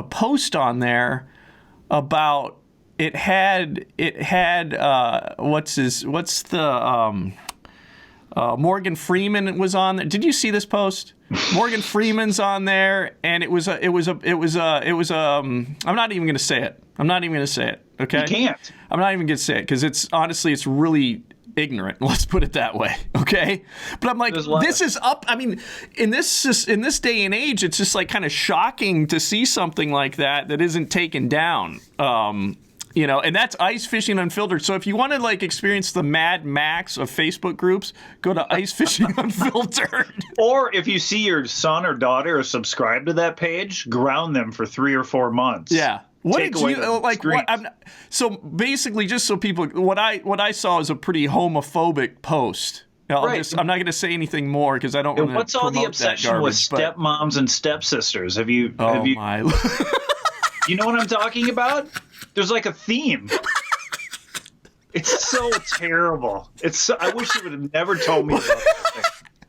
[SPEAKER 2] post on there about Morgan Freeman was on there. Did you see this post? Morgan Freeman's on there, and it was I'm not even going to say it. Okay.
[SPEAKER 3] You can't.
[SPEAKER 2] I'm not even going to say it because it's really ignorant. Let's put it that way. Okay. But I'm like, this is up. I mean, in this day and age, it's just like kind of shocking to see something like that isn't taken down. And that's Ice Fishing Unfiltered. So if you want to experience the Mad Max of Facebook groups, go to Ice Fishing Unfiltered.
[SPEAKER 3] Or if you see your son or daughter is subscribed to that page, ground them for 3 or 4 months.
[SPEAKER 2] Yeah. What did you like? So basically, just so people, what I saw is a pretty homophobic post.
[SPEAKER 3] Right.
[SPEAKER 2] I'm not going to say anything more because I don't want to.
[SPEAKER 3] What's all the obsession with stepmoms and stepsisters? Have you?
[SPEAKER 2] My.
[SPEAKER 3] You know what I'm talking about? There's like a theme. It's so terrible. I wish you would have never told me about this thing.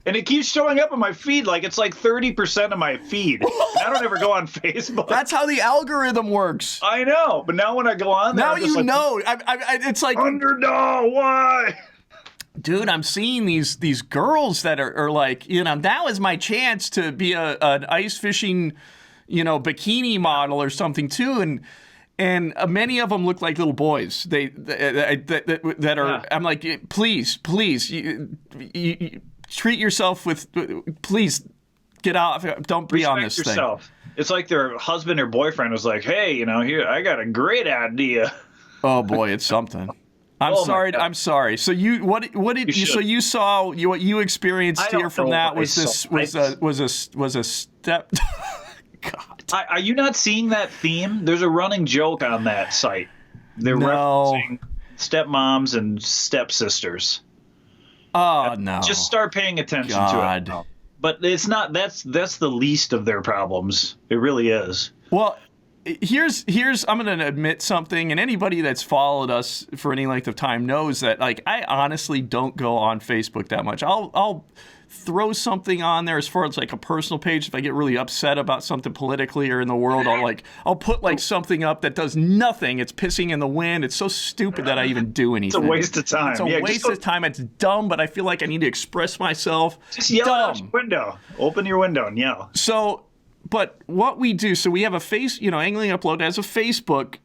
[SPEAKER 3] And it keeps showing up on my feed it's like 30% of my feed. And I don't ever go on Facebook.
[SPEAKER 2] That's how the algorithm works.
[SPEAKER 3] I know, but now when I go on there,
[SPEAKER 2] now you know. It's like
[SPEAKER 3] underdog. Why?
[SPEAKER 2] Dude, I'm seeing these girls that are like, that was my chance to be an ice fishing, bikini model or something too, and many of them look like little boys. That are. Yeah. I'm like, please, you treat yourself with. Please get out. Don't be on this
[SPEAKER 3] yourself.
[SPEAKER 2] Thing.
[SPEAKER 3] It's like their husband or boyfriend was like, "Hey, here I got a great idea."
[SPEAKER 2] Oh boy, it's something. I'm sorry. So what saw what you experienced here from that was a step. God.
[SPEAKER 3] Are you not seeing that theme? There's a running joke on that site. They're referencing stepmoms and stepsisters.
[SPEAKER 2] Oh no!
[SPEAKER 3] Just start paying attention to it. But it's not. That's the least of their problems. It really is.
[SPEAKER 2] Well, here's I'm going to admit something, and anybody that's followed us for any length of time knows that, like, I honestly don't go on Facebook that much. I'll throw something on there as far as like a personal page if I get really upset about something politically or in the world. I'll put like something up that does nothing. It's pissing in the wind. It's so stupid that I even do anything.
[SPEAKER 3] It's a waste of time.
[SPEAKER 2] It's a waste of time. It's dumb, but I feel like I need to express myself.
[SPEAKER 3] Just yell out your window. Open your window and yell.
[SPEAKER 2] So, but what we do, so we have a Angling Upload has a Facebook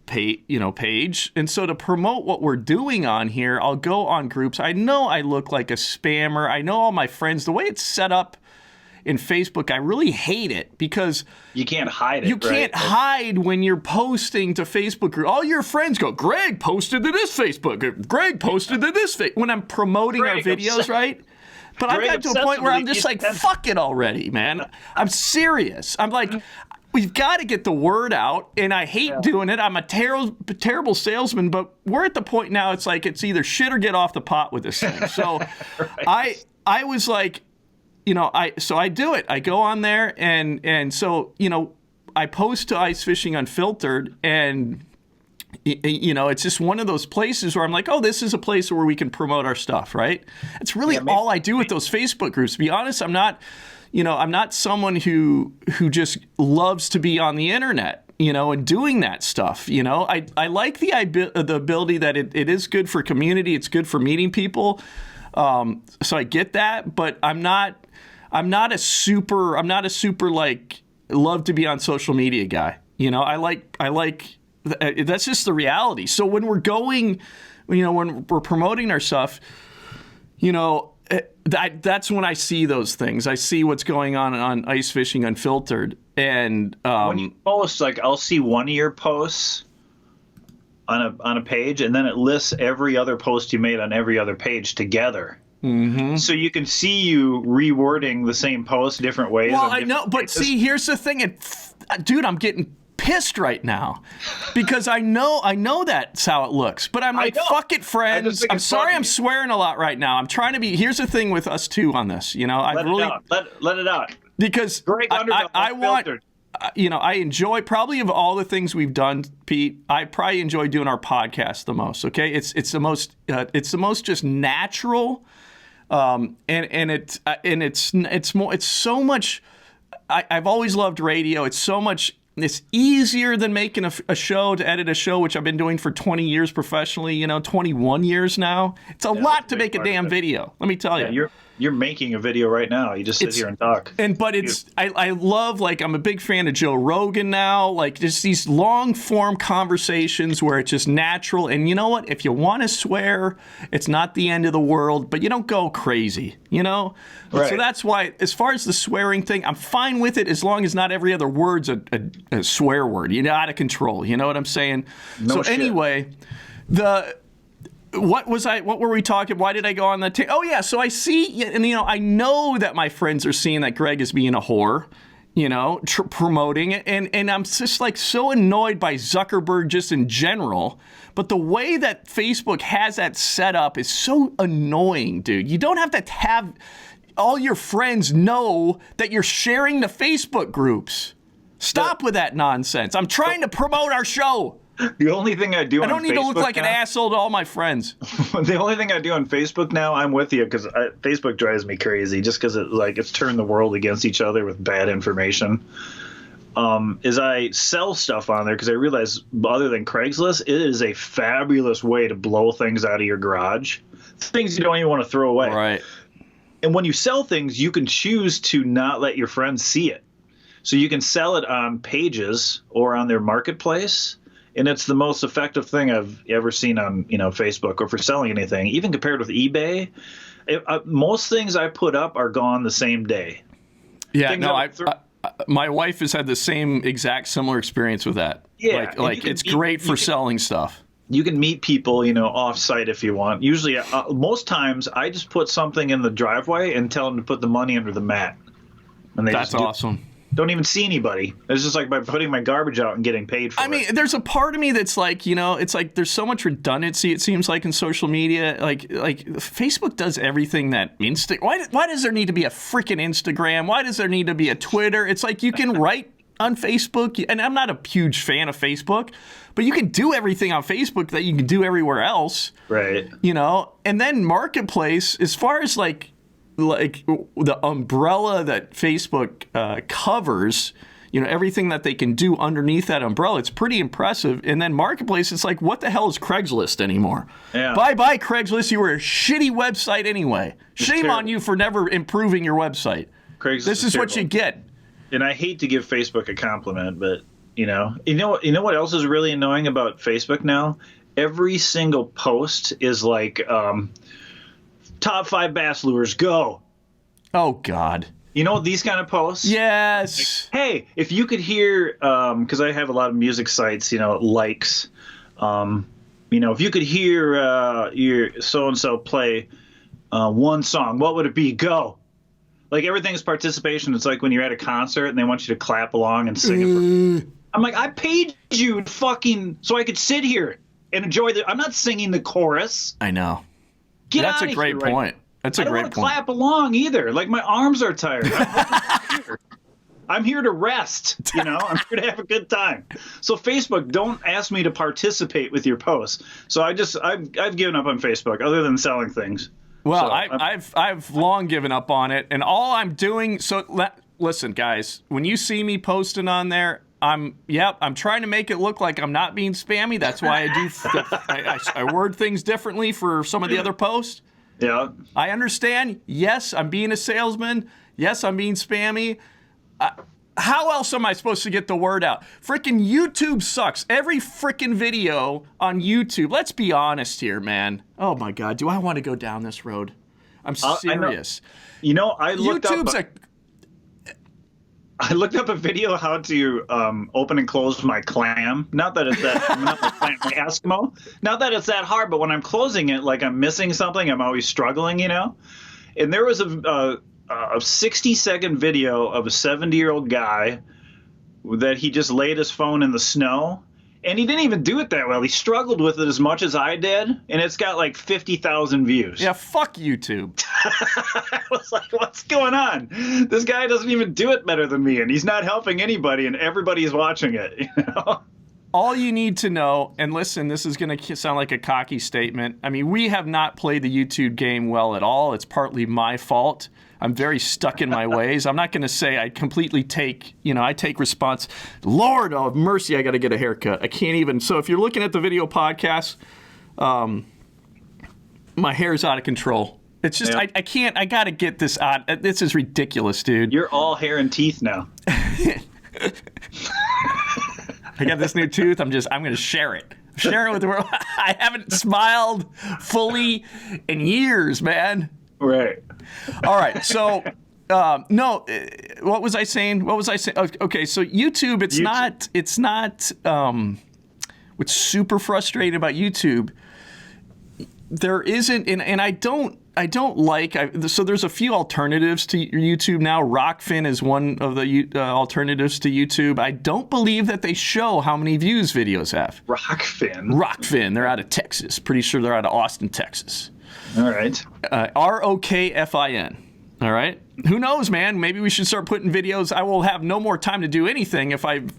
[SPEAKER 2] page, and so to promote what we're doing on here, I'll go on groups. I know I look like a spammer. I know all my friends. The way it's set up in Facebook, I really hate it because
[SPEAKER 3] you can't hide it.
[SPEAKER 2] You can't hide when you're posting to Facebook group. All your friends go, Greg posted to this Facebook. Greg posted to this when I'm promoting our videos, right? But I've got to a point where I'm just like, fuck it already, man. I'm serious. I'm like, we've got to get the word out, and I hate doing it. I'm a terrible salesman, but we're at the point now it's like it's either shit or get off the pot with this thing. So right. I was like, I do it. I go on there, and so, I post to Ice Fishing Unfiltered, and it's just one of those places where I'm like, oh, this is a place where we can promote our stuff, right? It's really all I do with those Facebook groups. To be honest, I'm not someone who just loves to be on the internet, and doing that stuff. I like the ability that it is good for community. It's good for meeting people. So I get that, but I'm not a super like love to be on social media guy. I like that's just the reality. So when we're going, when we're promoting our stuff, that's when I see those things. I see what's going on Ice Fishing Unfiltered, and
[SPEAKER 3] when you post, like, I'll see one of your posts on a page, and then it lists every other post you made on every other page together. Mm-hmm. So you can see you rewording the same post different ways.
[SPEAKER 2] Well, I know, but see, here's the thing, dude, I'm getting pissed right now because I know that's how it looks, but I'm like, fuck it, friends. I'm sorry, I'm swearing a lot right now. I'm trying to be. Here's the thing with us two on this.
[SPEAKER 3] Let it out
[SPEAKER 2] because I want. I enjoy, probably of all the things we've done, Pete, I probably enjoy doing our podcast the most. Okay, it's the most just natural, and it's so much. I've always loved radio. It's so much. It's easier than making a show, to edit a show, which I've been doing for 20 years professionally, 21 years now. It's a lot to make a damn video, let me tell you.
[SPEAKER 3] You're making a video right now. You just sit here and talk.
[SPEAKER 2] But I love, like, I'm a big fan of Joe Rogan now, like, just these long form conversations where it's just natural. And you know what? If you want to swear, it's not the end of the world, but you don't go crazy, Right. So that's why, as far as the swearing thing, I'm fine with it as long as not every other word's a swear word. Out of control. You know what I'm saying?
[SPEAKER 3] No shit.
[SPEAKER 2] Anyway, what were we talking? Why did I go on that? Oh yeah. So I see, and I know that my friends are seeing that Greg is being a whore, promoting it. And I'm just like so annoyed by Zuckerberg just in general. But the way that Facebook has that set up is so annoying, dude. You don't have to have all your friends know that you're sharing the Facebook groups. Stop with that nonsense. I'm trying to promote our show.
[SPEAKER 3] The only thing I do on Facebook, I don't
[SPEAKER 2] need to look like an asshole to all my friends.
[SPEAKER 3] The only thing I do on Facebook now, I'm with you, because Facebook drives me crazy just because it's turned the world against each other with bad information. Is I sell stuff on there because I realize, other than Craigslist, it is a fabulous way to blow things out of your garage. Things you don't even want to throw away.
[SPEAKER 2] Right.
[SPEAKER 3] And when you sell things, you can choose to not let your friends see it. So you can sell it on pages or on their marketplace. And it's the most effective thing I've ever seen on, Facebook or for selling anything, even compared with eBay. Most things I put up are gone the same day.
[SPEAKER 2] Yeah, my wife has had the same exact similar experience with that.
[SPEAKER 3] Yeah,
[SPEAKER 2] it's great for selling stuff.
[SPEAKER 3] You can meet people, off-site if you want. Usually, most times, I just put something in the driveway and tell them to put the money under the mat. And
[SPEAKER 2] that's awesome.
[SPEAKER 3] Don't even see anybody. It's just like by putting my garbage out and getting paid for it.
[SPEAKER 2] I mean, there's a part of me that's like, it's like there's so much redundancy, it seems like, in social media. Like Facebook does everything that Why does there need to be a freaking Instagram? Why does there need to be a Twitter? It's like you can write on Facebook, and I'm not a huge fan of Facebook, but you can do everything on Facebook that you can do everywhere else.
[SPEAKER 3] Right.
[SPEAKER 2] You know, and then Marketplace, as far as like the umbrella that Facebook covers, you know, everything that they can do underneath that umbrella, it's pretty impressive. And then Marketplace, it's like, what the hell is Craigslist anymore?
[SPEAKER 3] Yeah.
[SPEAKER 2] Bye-bye, Craigslist. You were a shitty website anyway. Shame
[SPEAKER 3] terrible.
[SPEAKER 2] on you for never improving your website.
[SPEAKER 3] Craigslist
[SPEAKER 2] This is what
[SPEAKER 3] terrible.
[SPEAKER 2] you get.
[SPEAKER 3] And I hate to give Facebook a compliment, but you know what else is really annoying about Facebook now? Every single post is like, top 5 bass lures, go.
[SPEAKER 2] Oh, God.
[SPEAKER 3] You know these kind of posts?
[SPEAKER 2] Yes.
[SPEAKER 3] Hey, if you could hear, because I have a lot of music sites, you know, likes, you know, if you could hear your so-and-so play one song, what would it be? Go. Like, everything's participation. It's like when you're at a concert and they want you to clap along and sing it. I'm like, I paid you fucking so I could sit here and enjoy I'm not singing the chorus.
[SPEAKER 2] I know.
[SPEAKER 3] Get
[SPEAKER 2] That's
[SPEAKER 3] outta
[SPEAKER 2] a great
[SPEAKER 3] here right
[SPEAKER 2] point. That's a
[SPEAKER 3] I don't
[SPEAKER 2] great
[SPEAKER 3] want to
[SPEAKER 2] point.
[SPEAKER 3] clap along either. Like, my arms are tired. I'm here to rest. You know, I'm here to have a good time. So Facebook, don't ask me to participate with your posts. So I've given up on Facebook, other than selling things.
[SPEAKER 2] Well,
[SPEAKER 3] So,
[SPEAKER 2] I've long given up on it, and all I'm doing. So listen, guys, when you see me posting on there, I'm trying to make it look like I'm not being spammy. That's why I do. I word things differently for some of the other posts.
[SPEAKER 3] Yeah.
[SPEAKER 2] I understand. Yes, I'm being a salesman. Yes, I'm being spammy. How else am I supposed to get the word out? Frickin' YouTube sucks. Every frickin' video on YouTube. Let's be honest here, man. Oh my God, do I want to go down this road? I'm serious.
[SPEAKER 3] You know, I looked
[SPEAKER 2] YouTube's
[SPEAKER 3] I looked up a video how to open and close my clam. Not that it's that not my clam, my Eskimo. Not that it's that hard, but when I'm closing it, like I'm missing something, I'm always struggling, you know. And there was a 60-second video of a 70-year-old guy that he just laid his phone in the snow, and he didn't even do it that well. He struggled with it as much as I did, and it's got like 50,000 views.
[SPEAKER 2] Yeah, fuck YouTube.
[SPEAKER 3] I was like, what's going on? This guy doesn't even do it better than me, and he's not helping anybody, and everybody's watching it. You know?
[SPEAKER 2] All you need to know, and listen, this is going to sound like a cocky statement. I mean, we have not played the YouTube game well at all. It's partly my fault. I'm very stuck in my ways. I'm not going to say I completely take, I take response. Lord of mercy, I got to get a haircut. I can't even. So if you're looking at the video podcast, my hair's out of control. It's just,
[SPEAKER 3] Yeah.
[SPEAKER 2] I can't, I got to get this out. This is ridiculous, dude.
[SPEAKER 3] You're all hair and teeth now.
[SPEAKER 2] I got this new tooth. I'm going to share it. Share it with the world. I haven't smiled fully in years, man.
[SPEAKER 3] Right.
[SPEAKER 2] All right. So, no, what was I saying? Okay. So YouTube, it's not, what's super frustrating about YouTube, there isn't, and I don't like, so there's a few alternatives to YouTube now. Rockfin is one of the alternatives to YouTube. I don't believe that they show how many views videos have. Rockfin, they're out of Texas. Pretty sure they're out of Austin, Texas.
[SPEAKER 3] All right.
[SPEAKER 2] ROKFIN. All right. Who knows, man? Maybe we should start putting videos. I will have no more time to do anything if I'm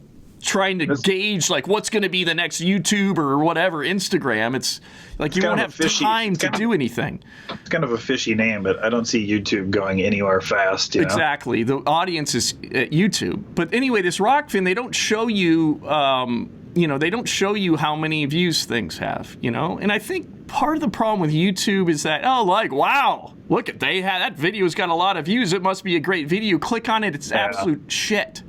[SPEAKER 2] trying to gauge like what's going to be the next YouTube or whatever, Instagram. It's like you won't have time to do anything.
[SPEAKER 3] It's kind of a fishy name, but I don't see YouTube going anywhere fast. You know?
[SPEAKER 2] Exactly. The audience is at YouTube. But anyway, this Rockfin, they don't show you, they don't show you how many views things have, And I think part of the problem with YouTube is that, wow, look at that video's got a lot of views. It must be a great video. Click on it. It's absolute shit.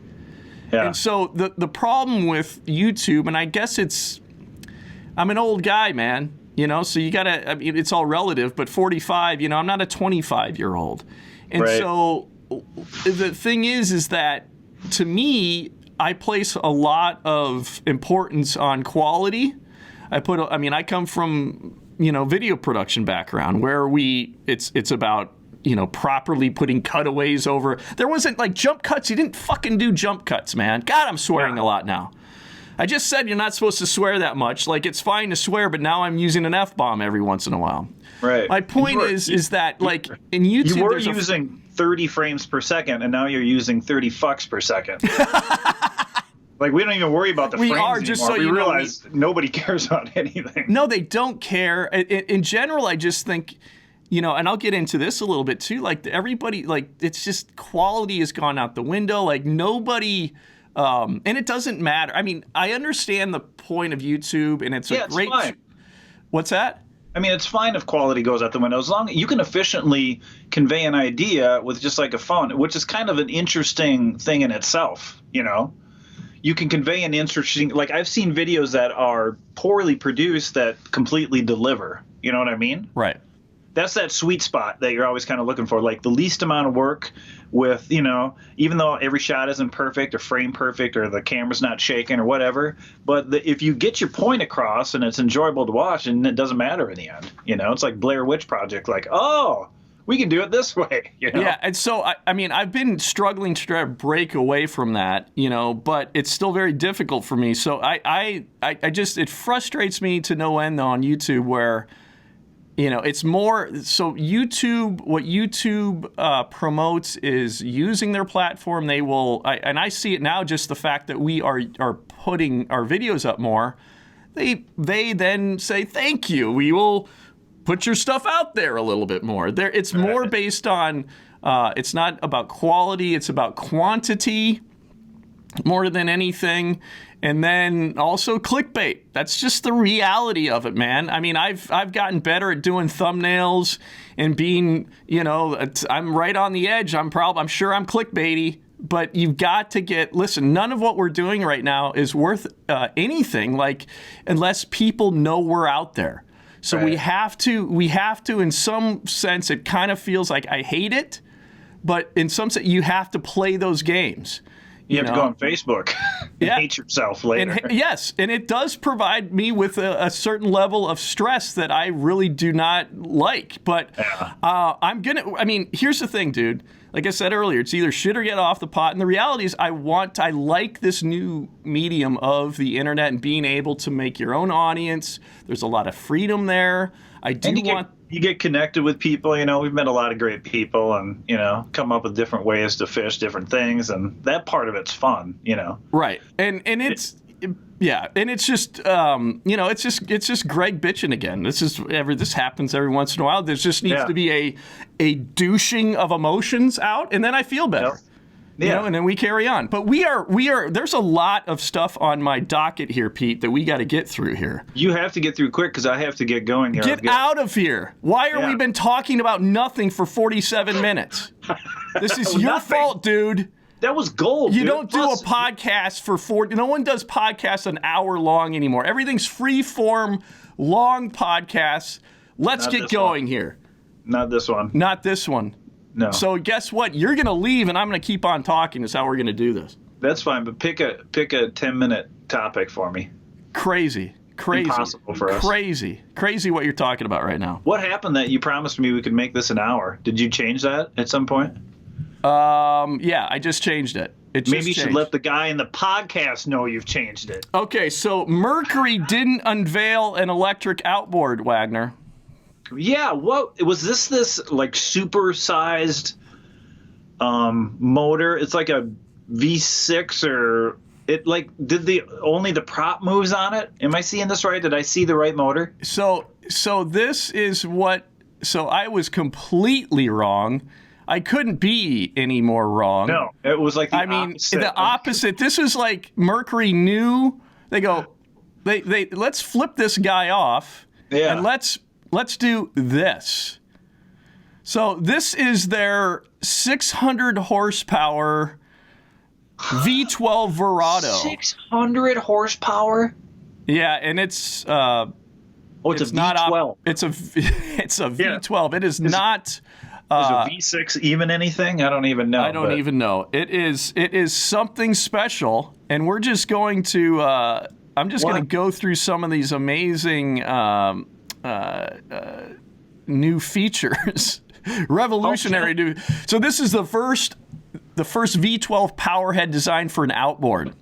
[SPEAKER 3] Yeah.
[SPEAKER 2] And so the problem with YouTube, and I guess I'm an old guy, man, so you gotta, it's all relative, but 45, I'm not a 25-year-old. And
[SPEAKER 3] right.
[SPEAKER 2] So the thing is that to me, I place a lot of importance on quality. I come from, video production background where it's about, properly putting cutaways over. There wasn't like jump cuts. You didn't fucking do jump cuts, man. God, I'm swearing a lot now. I just said you're not supposed to swear that much. Like, it's fine to swear, but now I'm using an F-bomb every once in a while.
[SPEAKER 3] Right.
[SPEAKER 2] My point is that, like, in YouTube,
[SPEAKER 3] you were using 30 frames per second, and now you're using 30 fucks per second. Like, we don't even worry about the
[SPEAKER 2] We
[SPEAKER 3] frames
[SPEAKER 2] are,
[SPEAKER 3] anymore.
[SPEAKER 2] just so
[SPEAKER 3] we
[SPEAKER 2] you know,
[SPEAKER 3] realize nobody cares about anything.
[SPEAKER 2] No, they don't care. In general, I just think, and I'll get into this a little bit too. Like everybody, like it's just quality has gone out the window. Like nobody, and it doesn't matter. I mean, I understand the point of YouTube, and it's a
[SPEAKER 3] It's
[SPEAKER 2] great.
[SPEAKER 3] fine.
[SPEAKER 2] What's that?
[SPEAKER 3] I mean, it's fine if quality goes out the window, as long as you can efficiently convey an idea with just like a phone, which is kind of an interesting thing in itself. You can convey an interesting, like I've seen videos that are poorly produced that completely deliver. You know what I mean?
[SPEAKER 2] Right.
[SPEAKER 3] That's that sweet spot that you're always kind of looking for, like the least amount of work with, even though every shot isn't perfect or frame perfect or the camera's not shaking or whatever. But if you get your point across and it's enjoyable to watch, and it doesn't matter in the end, it's like Blair Witch Project, like, oh, we can do it this way.
[SPEAKER 2] Yeah, and so I mean, I've been struggling to try to break away from that, but it's still very difficult for me. So I just, it frustrates me to no end on YouTube where, it's more so YouTube. What YouTube promotes is using their platform. They will, and I see it now. Just the fact that we are putting our videos up more, they then say thank you. We will put your stuff out there a little bit more. It's more based on. It's not about quality. It's about quantity more than anything. And then also clickbait. That's just the reality of it, man. I mean, I've gotten better at doing thumbnails and being, I'm right on the edge. I'm sure I'm clickbaity, but you've got to listen, none of what we're doing right now is worth anything, like, unless people know we're out there. So
[SPEAKER 3] Right.
[SPEAKER 2] we have to, in some sense, it kind of feels like I hate it, but in some sense, you have to play those games.
[SPEAKER 3] You have to go on Facebook and hate yourself later.
[SPEAKER 2] And, yes, and it does provide me with a certain level of stress that I really do not like. But here's the thing, dude. Like I said earlier, it's either shit or get off the pot. And the reality is I like this new medium of the internet and being able to make your own audience. There's a lot of freedom there.
[SPEAKER 3] You get connected with people, we've met a lot of great people and, come up with different ways to fish different things. And that part of it's fun,
[SPEAKER 2] Right. And it's, yeah. And it's just, it's just Greg bitching again. This happens every once in a while. There just needs to be a douching of emotions out, and then I feel better.
[SPEAKER 3] Yeah.
[SPEAKER 2] And then we carry on. But we are, there's a lot of stuff on my docket here, Pete, that we got to get through here.
[SPEAKER 3] You have to get through quick because I have to get going here.
[SPEAKER 2] Get out of here. Why are we been talking about nothing for 47 minutes? This is your
[SPEAKER 3] Nothing.
[SPEAKER 2] fault, dude.
[SPEAKER 3] That was gold.
[SPEAKER 2] You
[SPEAKER 3] dude.
[SPEAKER 2] don't do a podcast for 40. No one does podcasts an hour long anymore. Everything's free form, long podcasts. Let's
[SPEAKER 3] Not
[SPEAKER 2] get
[SPEAKER 3] this
[SPEAKER 2] going
[SPEAKER 3] one.
[SPEAKER 2] here.
[SPEAKER 3] Not this one.
[SPEAKER 2] Not this one.
[SPEAKER 3] No.
[SPEAKER 2] So guess what? You're going to leave, and I'm going to keep on talking. Is how we're going to do this.
[SPEAKER 3] That's fine, but pick a 10-minute topic for me.
[SPEAKER 2] Crazy.
[SPEAKER 3] Impossible for us.
[SPEAKER 2] Crazy what you're talking about right now.
[SPEAKER 3] What happened that you promised me we could make this an hour? Did you change that at some point?
[SPEAKER 2] Yeah, I just changed it.
[SPEAKER 3] Maybe you should let the guy in the podcast know you've changed it.
[SPEAKER 2] Okay, so Mercury didn't unveil an electric outboard, Wagner.
[SPEAKER 3] Yeah, what was this like super-sized motor? It's like a V6 or it like did only the prop moves on it? Am I seeing this right? Did I see the right motor?
[SPEAKER 2] So this is what. So I was completely wrong. I couldn't be any more wrong.
[SPEAKER 3] No, it was like
[SPEAKER 2] the opposite. This is like Mercury knew. They go, they let's flip this guy off.
[SPEAKER 3] Yeah.
[SPEAKER 2] And let's do this. So this is their 600 horsepower V12 Verado.
[SPEAKER 3] 600 horsepower?
[SPEAKER 2] Yeah, and it's
[SPEAKER 3] it's a V12.
[SPEAKER 2] It's a V12. It is not.
[SPEAKER 3] Is a V6 even anything? I don't even know.
[SPEAKER 2] I don't even know. It is something special, and we're just going to. I'm just going to go through some of these amazing new features, revolutionary new. So this is the first V12 powerhead designed for an outboard.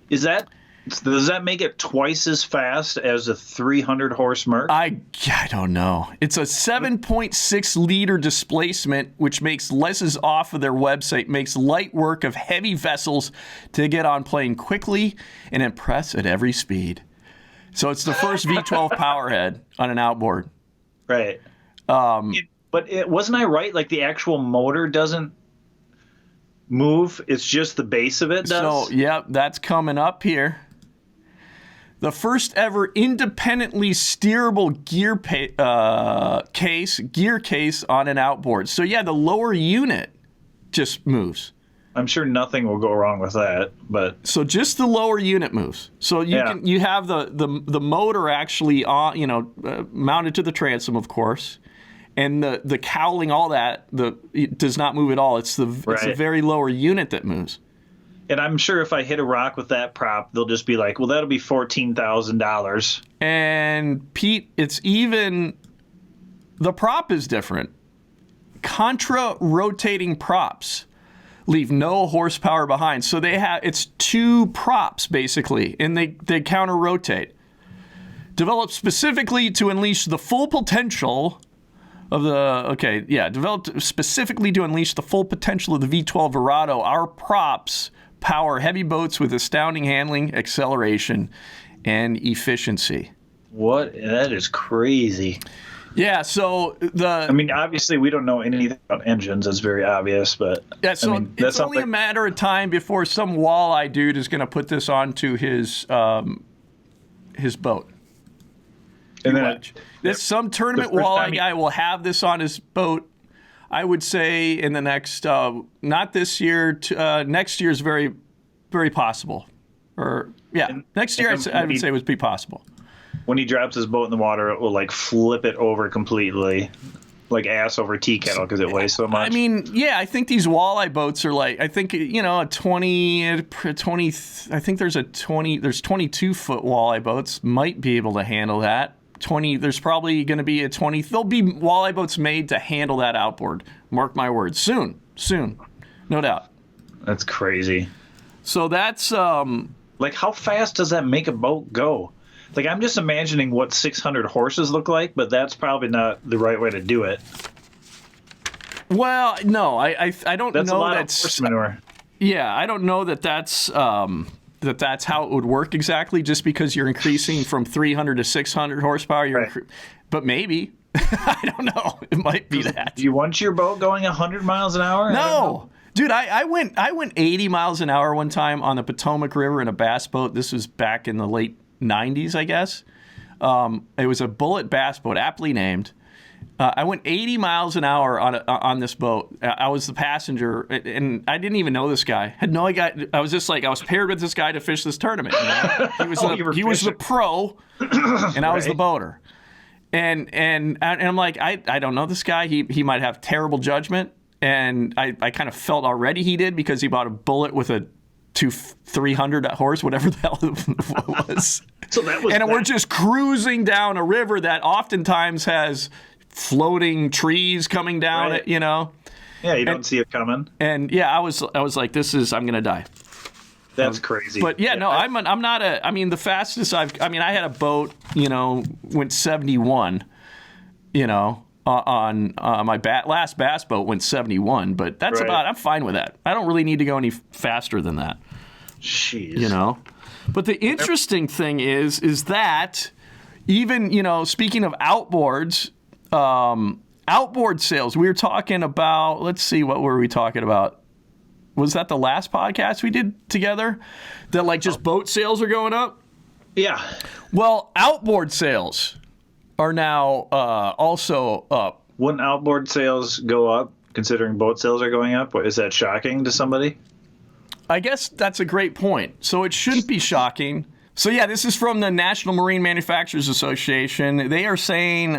[SPEAKER 3] Is that Does that make it twice as fast as a 300 horse Merc?
[SPEAKER 2] I don't know. It's a 7.6 liter displacement, which makes Les's off of their website, makes light work of heavy vessels to get on plane quickly and impress at every speed. So it's the first V12 powerhead on an outboard.
[SPEAKER 3] Right. Wasn't I right? Like the actual motor doesn't move. It's just the base of it does.
[SPEAKER 2] So, yep, that's coming up here. The first ever independently steerable gear case on an outboard. So yeah, the lower unit just moves.
[SPEAKER 3] I'm sure nothing will go wrong with that, but
[SPEAKER 2] So just the lower unit moves. So you have the motor actually on, mounted to the transom, of course, and the cowling, all that, it does not move at all. It's the very lower unit that moves.
[SPEAKER 3] And I'm sure if I hit a rock with that prop, they'll just be like, well, that'll be $14,000.
[SPEAKER 2] And Pete, it's even, the prop is different. Contra-rotating props leave no horsepower behind. So it's two props, basically, and they counter-rotate. Developed specifically to unleash the full potential of developed specifically to unleash the full potential of the V12 Verado. Our props power heavy boats with astounding handling, acceleration, and efficiency.
[SPEAKER 3] What? That is crazy.
[SPEAKER 2] Yeah, so
[SPEAKER 3] obviously we don't know anything about engines. That's very obvious, but
[SPEAKER 2] it's only a matter of time before some walleye dude is going to put this onto his boat.
[SPEAKER 3] And then
[SPEAKER 2] some tournament walleye guy will have this on his boat. I would say in the next, not this year, next year is very, very possible. Next year I would say would be possible.
[SPEAKER 3] When he drops his boat in the water, it will like flip it over completely, like ass over tea kettle because it weighs so much.
[SPEAKER 2] I think these walleye boats are like, I think, a 20, I think there's 22-foot walleye boats might be able to handle that. 20, there's probably going to be a 20. There'll be walleye boats made to handle that outboard. Mark my words. Soon, no doubt.
[SPEAKER 3] That's crazy.
[SPEAKER 2] So that's
[SPEAKER 3] like, how fast does that make a boat go? Like, I'm just imagining what 600 horses look like, but that's probably not the right way to do it.
[SPEAKER 2] Well, no, I don't
[SPEAKER 3] that's
[SPEAKER 2] know.
[SPEAKER 3] A lot of horse manure.
[SPEAKER 2] Yeah, I don't know that that's that's how it would work exactly. Just because you're increasing from 300 to 600 horsepower, but maybe I don't know. It might be that.
[SPEAKER 3] Do you want your boat going 100 miles an hour?
[SPEAKER 2] No. Dude, I went 80 miles an hour one time on the Potomac River in a bass boat. This was back in the late 90s, I guess. It was a Bullet bass boat, aptly named. I went 80 miles an hour on this boat. I was the passenger, and I didn't even know this guy. Had no idea. I was just like, I was paired with this guy to fish this tournament. He was the pro, and I was the boater. And I'm like, I don't know this guy. He might have terrible judgment, and I kind of felt already he did because he bought a Bullet with a 300 horse, whatever the hell it was. We're just cruising down a river that oftentimes has floating trees coming down it,
[SPEAKER 3] Yeah, you don't see it coming.
[SPEAKER 2] And I was like, I'm gonna die.
[SPEAKER 3] That's crazy.
[SPEAKER 2] But I'm not the fastest I had a boat, went 71, on my last bass boat went 71, but that's I'm fine with that. I don't really need to go any faster than that.
[SPEAKER 3] Jeez.
[SPEAKER 2] But the interesting thing is that even, speaking of outboards, outboard sales, we were talking about, let's see, what were we talking about? Was that the last podcast we did together? That just boat sales are going up?
[SPEAKER 3] Yeah.
[SPEAKER 2] Well, outboard sales are now also up.
[SPEAKER 3] Wouldn't outboard sales go up considering boat sales are going up? Is that shocking to somebody?
[SPEAKER 2] I guess that's a great point. So it shouldn't be shocking. So this is from the National Marine Manufacturers Association. They are saying,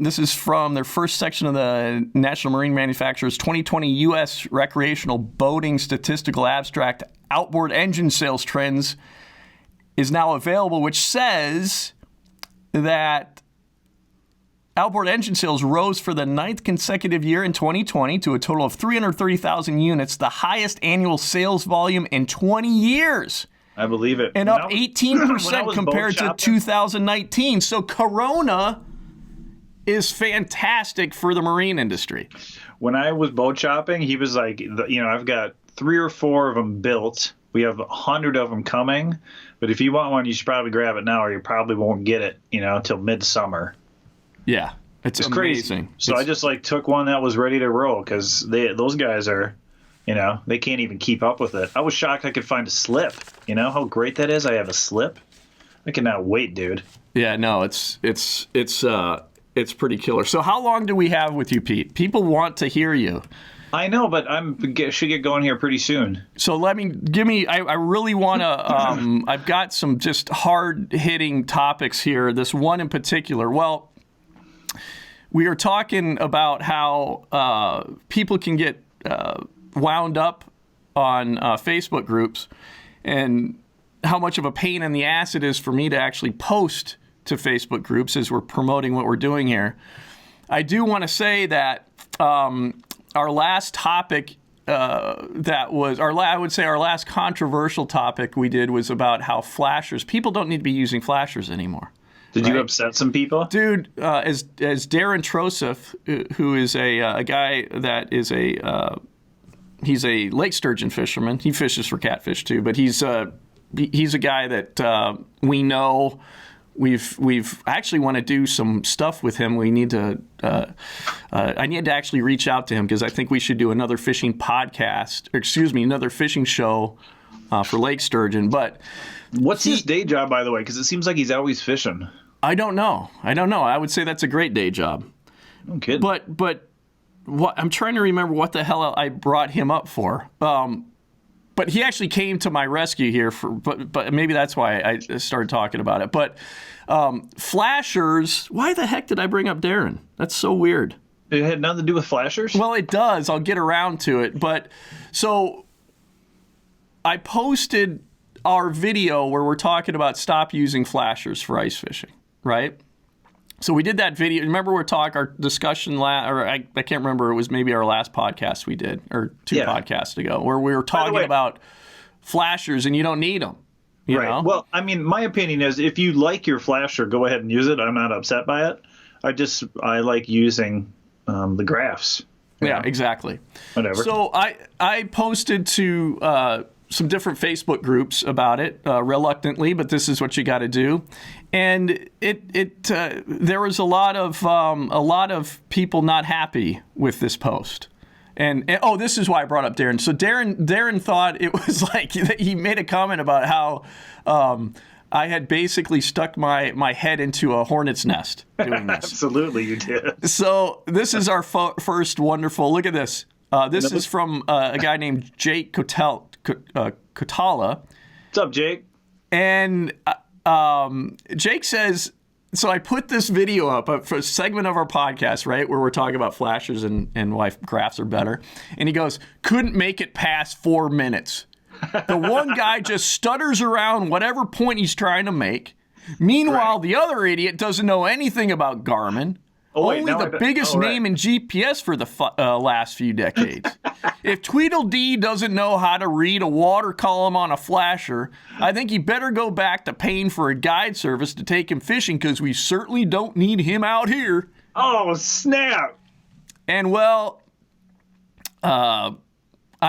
[SPEAKER 2] this is from their first section of the National Marine Manufacturers 2020 U.S. Recreational Boating Statistical Abstract Outboard Engine Sales Trends is now available, which says that outboard engine sales rose for the 9th consecutive year in 2020 to a total of 330,000 units, the highest annual sales volume in 20 years.
[SPEAKER 3] I believe it.
[SPEAKER 2] And
[SPEAKER 3] When
[SPEAKER 2] up
[SPEAKER 3] I was- when I
[SPEAKER 2] 18%
[SPEAKER 3] was
[SPEAKER 2] compared
[SPEAKER 3] boat
[SPEAKER 2] to
[SPEAKER 3] shopping-
[SPEAKER 2] 2019. So Corona is fantastic for the marine industry.
[SPEAKER 3] When I was boat shopping, he was like, I've got 3 or 4 of them built. We have 100 of them coming. But if you want one, you should probably grab it now, or you probably won't get it, until midsummer.
[SPEAKER 2] Yeah, it's
[SPEAKER 3] Crazy.
[SPEAKER 2] amazing.
[SPEAKER 3] So I just took one that was ready to roll because those guys are, they can't even keep up with it. I was shocked I could find a slip. You know how great that is? I have a slip. I cannot wait, dude.
[SPEAKER 2] Yeah, no, it's pretty killer. So how long do we have with you, Pete? People want to hear you.
[SPEAKER 3] I know, but should get going here pretty soon.
[SPEAKER 2] So I really want to, I've got some just hard-hitting topics here, this one in particular. Well, we are talking about how people can get wound up on Facebook groups and how much of a pain in the ass it is for me to actually post to Facebook groups as we're promoting what we're doing here. I do want to say that our last topic I would say our last controversial topic we did was about how people don't need to be using flashers anymore.
[SPEAKER 3] Did you upset some people?
[SPEAKER 2] Dude, as Darren Troseth, who is a guy that is he's a lake sturgeon fisherman. He fishes for catfish too, but he's a guy that we know. We've actually want to do some stuff with him. We need to. I need to actually reach out to him because I think we should do another fishing podcast. Another fishing show for lake sturgeon. But
[SPEAKER 3] what's his day job, by the way? Because it seems like he's always fishing.
[SPEAKER 2] I don't know. I would say that's a great day job.
[SPEAKER 3] No kidding.
[SPEAKER 2] But what I'm trying to remember what the hell I brought him up for. But he actually came to my rescue here but maybe that's why I started talking about it. But flashers, why the heck did I bring up Darren? That's so weird.
[SPEAKER 3] It had nothing to do with flashers?
[SPEAKER 2] Well, it does. I'll get around to it. But so I posted our video where we're talking about stop using flashers for ice fishing, right? So we did that video. Remember our discussion I can't remember. It was maybe our last podcast we did, or 2 podcasts ago, where we were talking about flashers and you don't need them. You know?
[SPEAKER 3] Well, I mean, my opinion is if you like your flasher, go ahead and use it. I'm not upset by it. I like using the graphs.
[SPEAKER 2] Yeah, exactly.
[SPEAKER 3] Whatever.
[SPEAKER 2] So I posted to some different Facebook groups about it, reluctantly, but this is what you got to do. And there was a lot of people not happy with this post. And this is why I brought up Darren. So Darren thought it was like he made a comment about how I had basically stuck my head into a hornet's nest doing this.
[SPEAKER 3] Absolutely, you did.
[SPEAKER 2] So this is our first wonderful. Look at this. This is from a guy named Jake Kotala.
[SPEAKER 3] What's up, Jake?
[SPEAKER 2] And Jake says, so I put this video up for a segment of our podcast, right, where we're talking about flashers and why graphs are better. And he goes, couldn't make it past 4 minutes. The one guy just stutters around whatever point he's trying to make. Meanwhile, the other idiot doesn't know anything about Garmin. Only the biggest name in GPS for the last few decades. If Tweedledee doesn't know how to read a water column on a flasher, I think he better go back to paying for a guide service to take him fishing because we certainly don't need him out here.
[SPEAKER 3] Oh, snap.
[SPEAKER 2] And, well, I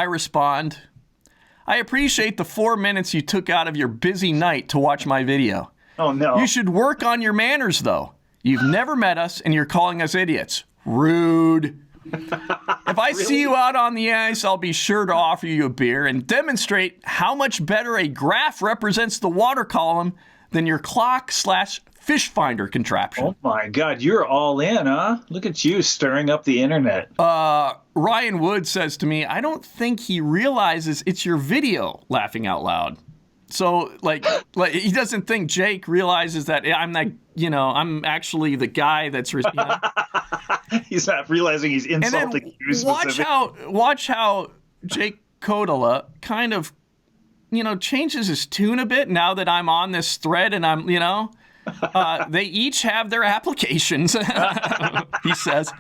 [SPEAKER 2] respond, I appreciate the 4 minutes you took out of your busy night to watch my video.
[SPEAKER 3] Oh, no.
[SPEAKER 2] You should work on your manners, though. You've never met us, and you're calling us idiots. Rude. If I see you out on the ice, I'll be sure to offer you a beer and demonstrate how much better a graph represents the water column than your clock/fish finder contraption.
[SPEAKER 3] Oh, my God. You're all in, huh? Look at you stirring up the internet.
[SPEAKER 2] Ryan Wood says to me, I don't think he realizes it's your video, laughing out loud. So, like he doesn't think Jake realizes that I'm actually the guy that's,
[SPEAKER 3] He's not realizing he's insulting you specifically.
[SPEAKER 2] Watch how Jake Kotala kind of, changes his tune a bit now that I'm on this thread and I'm, they each have their applications, he says.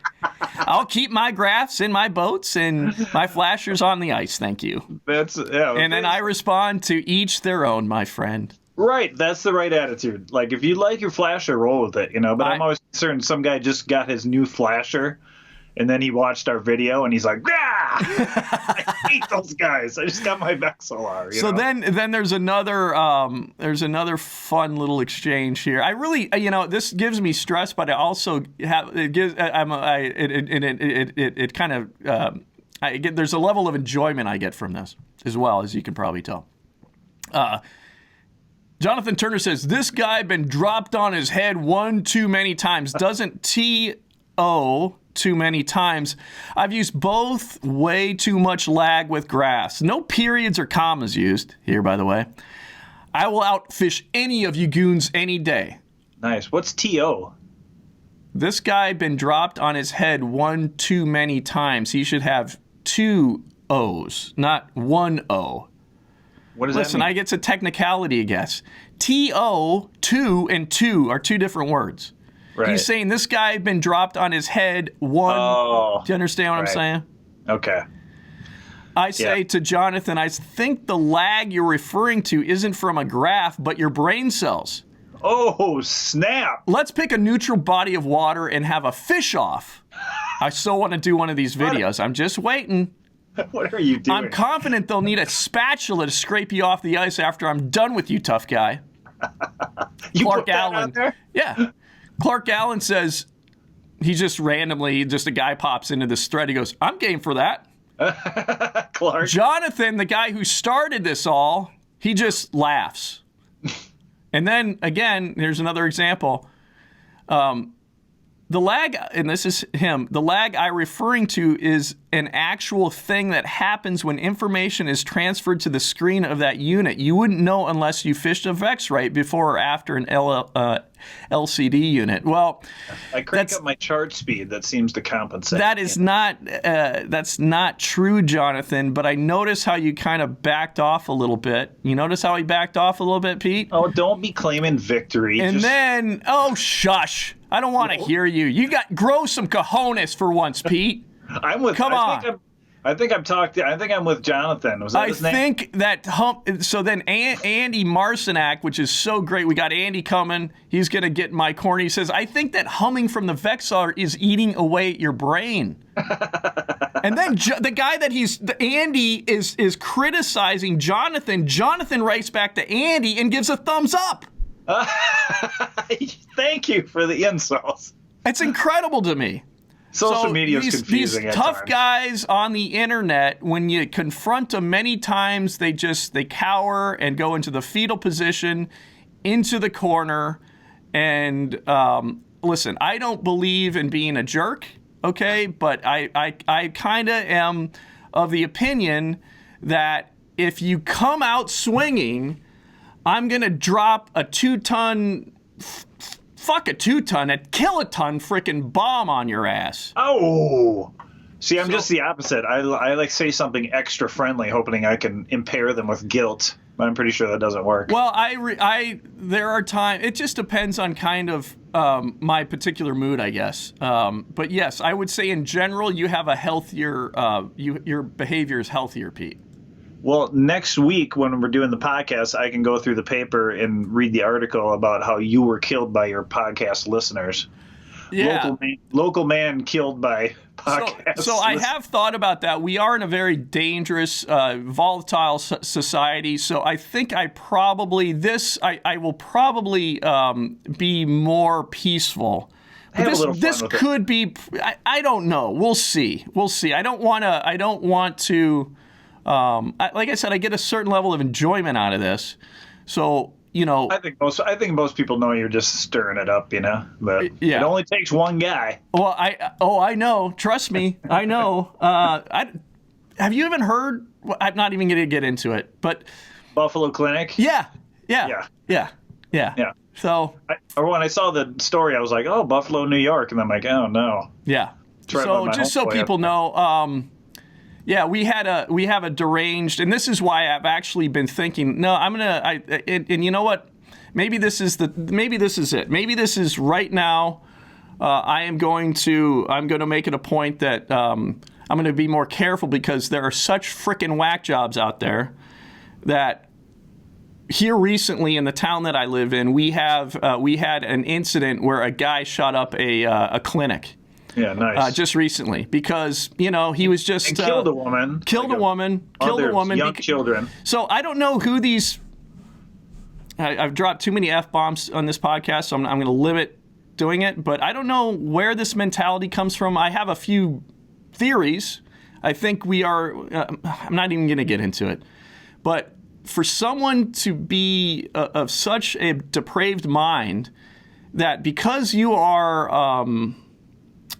[SPEAKER 2] I'll keep my graphs in my boats and my flashers on the ice. Thank you. And then I respond to each their own, my friend.
[SPEAKER 3] Right, that's the right attitude. Like, if you like your flasher, roll with it, But I'm always concerned some guy just got his new flasher, and then he watched our video, and he's like, I hate those guys. I just got my Vexilar,
[SPEAKER 2] So then there's another fun little exchange here. I really, this gives me stress, but I also have there's a level of enjoyment I get from this as well, as you can probably tell. Jonathan Turner says, this guy been dropped on his head one too many times. Doesn't T-O too many times. I've used both, way too much lag with grass. No periods or commas used here, by the way. I will outfish any of you goons any day.
[SPEAKER 3] Nice. What's T-O?
[SPEAKER 2] This guy been dropped on his head one too many times. He should have 2 O's, not 1 O.
[SPEAKER 3] What does that mean?
[SPEAKER 2] Listen, I get a technicality, I guess. T-O, 2, and 2 are 2 different words.
[SPEAKER 3] Right.
[SPEAKER 2] He's saying this guy been dropped on his head one.
[SPEAKER 3] Oh,
[SPEAKER 2] do you understand what I'm saying?
[SPEAKER 3] Okay.
[SPEAKER 2] I say to Jonathan, I think the lag you're referring to isn't from a graph, but your brain cells.
[SPEAKER 3] Oh, snap.
[SPEAKER 2] Let's pick a neutral body of water and have a fish off. I so want to do one of these videos. I'm just waiting.
[SPEAKER 3] What are you doing?
[SPEAKER 2] I'm confident they'll need a spatula to scrape you off the ice after I'm done with you, tough guy.
[SPEAKER 3] You
[SPEAKER 2] Clark
[SPEAKER 3] put that
[SPEAKER 2] Allen.
[SPEAKER 3] out there?
[SPEAKER 2] Yeah. Clark Allen says, he just randomly, a guy pops into this thread. He goes, I'm game for that.
[SPEAKER 3] Clark.
[SPEAKER 2] Jonathan, the guy who started this all, he just laughs. And then, again, here's another example. The lag, and this is him, the lag I'm referring to is an actual thing that happens when information is transferred to the screen of that unit. You wouldn't know unless you fished a VexRite before or after an LCD unit. Well,
[SPEAKER 3] I crank up my chart speed. That seems to compensate.
[SPEAKER 2] that is that's not true, Jonathan, but I notice how you kind of backed off a little bit. You notice how he backed off a little bit, Pete?
[SPEAKER 3] Oh, don't be claiming victory.
[SPEAKER 2] And then, oh, shush. I don't want to hear you. You grow some cojones for once, Pete.
[SPEAKER 3] I'm with.
[SPEAKER 2] Come on.
[SPEAKER 3] I think I'm with Jonathan. Was that his name?
[SPEAKER 2] I think that so then Andy Marcinak, which is so great. We got Andy coming. He's going to get my corner. He says, I think that humming from the Vexilar is eating away at your brain. And then the guy that Andy is criticizing Jonathan. Jonathan writes back to Andy and gives a thumbs up.
[SPEAKER 3] Thank you for the insults.
[SPEAKER 2] It's incredible to me.
[SPEAKER 3] Social media is confusing.
[SPEAKER 2] These tough guys on the internet, when you confront them many times, they cower and go into the fetal position, into the corner. And listen, I don't believe in being a jerk, okay? But I kind of am of the opinion that if you come out swinging, I'm going to drop a 2-ton, fuck a 2-ton, a kiloton freaking bomb on your ass.
[SPEAKER 3] Oh. See, I'm just the opposite. I like say something extra friendly, hoping I can impair them with guilt. But I'm pretty sure that doesn't work.
[SPEAKER 2] Well, there are times, it just depends on kind of my particular mood, I guess. But yes, I would say in general, you have a healthier, your behavior is healthier, Pete.
[SPEAKER 3] Well, next week when we're doing the podcast, I can go through the paper and read the article about how you were killed by your podcast listeners.
[SPEAKER 2] Yeah.
[SPEAKER 3] Local man killed by podcasts.
[SPEAKER 2] So I have thought about that. We are in a very dangerous, volatile society. So I think I will probably be more peaceful. This could be. I don't know. We'll see. I don't want to. Like I said, I get a certain level of enjoyment out of this. So,
[SPEAKER 3] I think most people know you're just stirring it up, But
[SPEAKER 2] yeah.
[SPEAKER 3] It only takes one guy.
[SPEAKER 2] Well, I know. Trust me, I know. Have you even heard? I'm not even going to get into it, but
[SPEAKER 3] Buffalo Clinic.
[SPEAKER 2] Yeah. So,
[SPEAKER 3] when I saw the story, I was like, "Oh, Buffalo, New York," and I'm like, "Oh no."
[SPEAKER 2] Yeah. So just so people know. Yeah, we have a deranged, and this is why I've actually been thinking. No, and you know what? Maybe this is it. Maybe this is right now. I'm going to make it a point that I'm going to be more careful because there are such frickin' whack jobs out there that here recently in the town that I live in, we had an incident where a guy shot up a clinic.
[SPEAKER 3] Yeah, nice.
[SPEAKER 2] Just recently because, he was just...
[SPEAKER 3] And killed a woman.
[SPEAKER 2] Killed a woman.
[SPEAKER 3] Young children.
[SPEAKER 2] So I don't know who these... I've dropped too many F-bombs on this podcast, so I'm going to limit doing it. But I don't know where this mentality comes from. I have a few theories. I think we are... I'm not even going to get into it. But for someone to be of such a depraved mind that because you are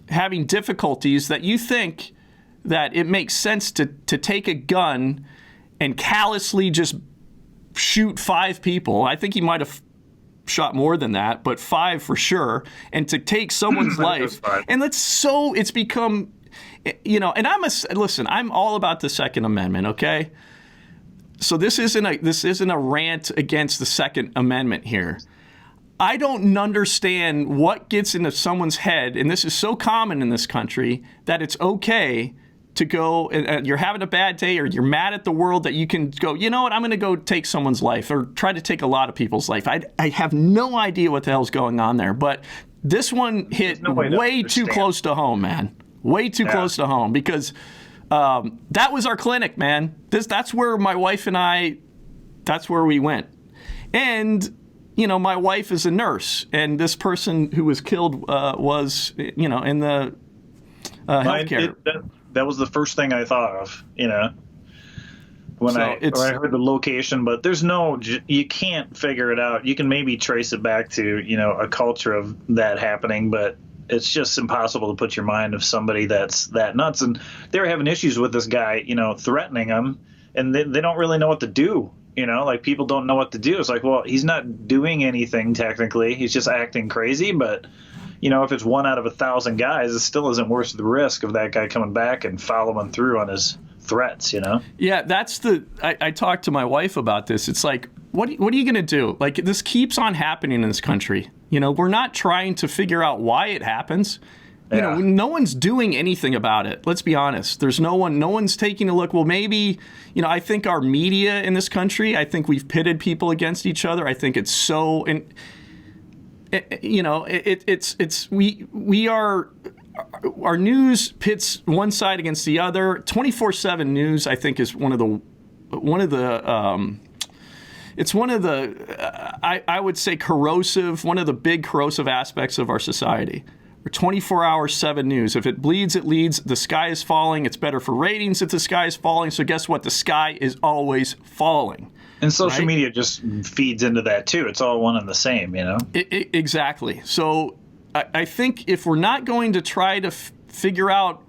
[SPEAKER 2] having difficulties that you think that it makes sense to take a gun and callously just shoot 5 people. I think he might have shot more than that, but 5 for sure. And to take someone's life. And it's become, and I'm all about the Second Amendment, okay? So this isn't a rant against the Second Amendment here. I don't understand what gets into someone's head, and this is so common in this country, that it's okay to go, and you're having a bad day or you're mad at the world that you can go, you know what, I'm going to go take someone's life or try to take a lot of people's life. I have no idea what the hell's going on there, but this one hit way too close to home, man. Way too close to home because that was our clinic, man. That's where my wife and I, that's where we went. And my wife is a nurse, and this person who was killed was, in the healthcare.
[SPEAKER 3] That was the first thing I thought of, when I heard the location. But you can't figure it out. You can maybe trace it back to, a culture of that happening, but it's just impossible to put your mind of somebody that's that nuts. And they were having issues with this guy, threatening them, and they don't really know what to do. People don't know what to do. It's like, well, he's not doing anything technically. He's just acting crazy. But, if it's 1 out of 1,000 guys, it still isn't worth the risk of that guy coming back and following through on his threats, Yeah, I talked to my wife about this. It's like, what are you going to do? Like, this keeps on happening in this country. We're not trying to figure out why it happens. No one's doing anything about it. Let's be honest. No one's taking a look. Well, maybe, I think our media in this country, I think we've pitted people against each other. I think it's so, our news pits one side against the other. 24/7 news, I think, is I would say one of the big corrosive aspects of our society. Or 24 hours, 7 news. If it bleeds, it leads. The sky is falling. It's better for ratings if the sky is falling. So guess what? The sky is always falling. And social media just feeds into that too. It's all one and the same,
[SPEAKER 2] Exactly. So I think if we're not going to try to figure out,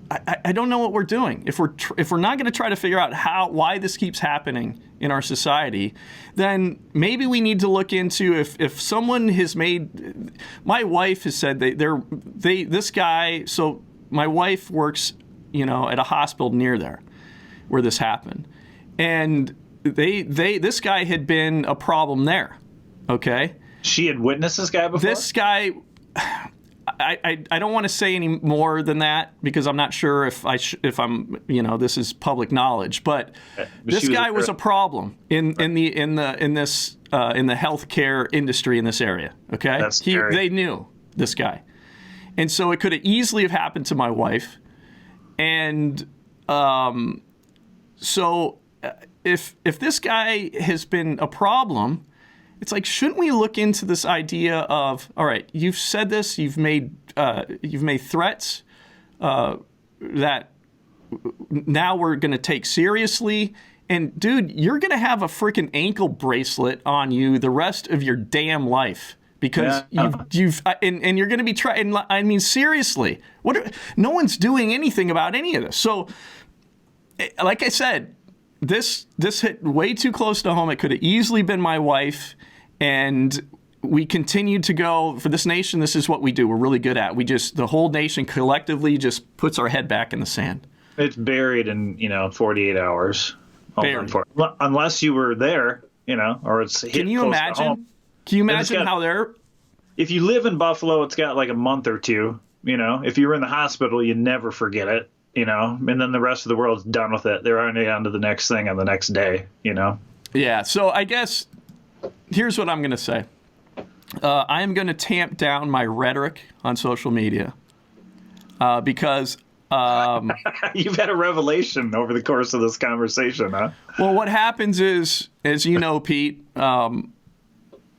[SPEAKER 2] I don't know what we're doing. If we're not going to try to figure out why this keeps happening in our society, then maybe we need to look into if someone has made. My wife has said this guy. So my wife works, at a hospital near there, where this happened, and this guy had been a problem there. Okay.
[SPEAKER 3] She had witnessed this guy before. This
[SPEAKER 2] guy. I don't want to say any more than that because I'm not sure if I'm this is public knowledge, but this guy was a problem in the healthcare industry in this area. Okay, they knew this guy, and so it could have easily have happened to my wife, and so if this guy has been a problem. It's like, shouldn't we look into this idea of, all right, you've said this, you've made threats that now we're going to take seriously, and dude, you're going to have a freaking ankle bracelet on you the rest of your damn life because you've and you're going to be trying. I mean, seriously, no one's doing anything about any of this. So, like I said, this hit way too close to home. It could have easily been my wife. And we continued to go, for this nation, this is what we do. We're really good at. The whole nation collectively just puts our head back in the sand.
[SPEAKER 3] It's buried in, 48 hours. Unless you were there, or it's hit
[SPEAKER 2] Can you
[SPEAKER 3] close
[SPEAKER 2] imagine?
[SPEAKER 3] to home.
[SPEAKER 2] Can you imagine how they're...
[SPEAKER 3] if you live in Buffalo, it's got like a month or two. You know, if you're in the hospital, you never forget it. You know, and then the rest of the world's done with it. They're already on to the next thing on the next day. You know.
[SPEAKER 2] Yeah. So I guess here's what I'm going to say. I am going to tamp down my rhetoric on social media because.
[SPEAKER 3] You've had a revelation over the course of this conversation, huh?
[SPEAKER 2] Well, what happens is, as you know, Pete,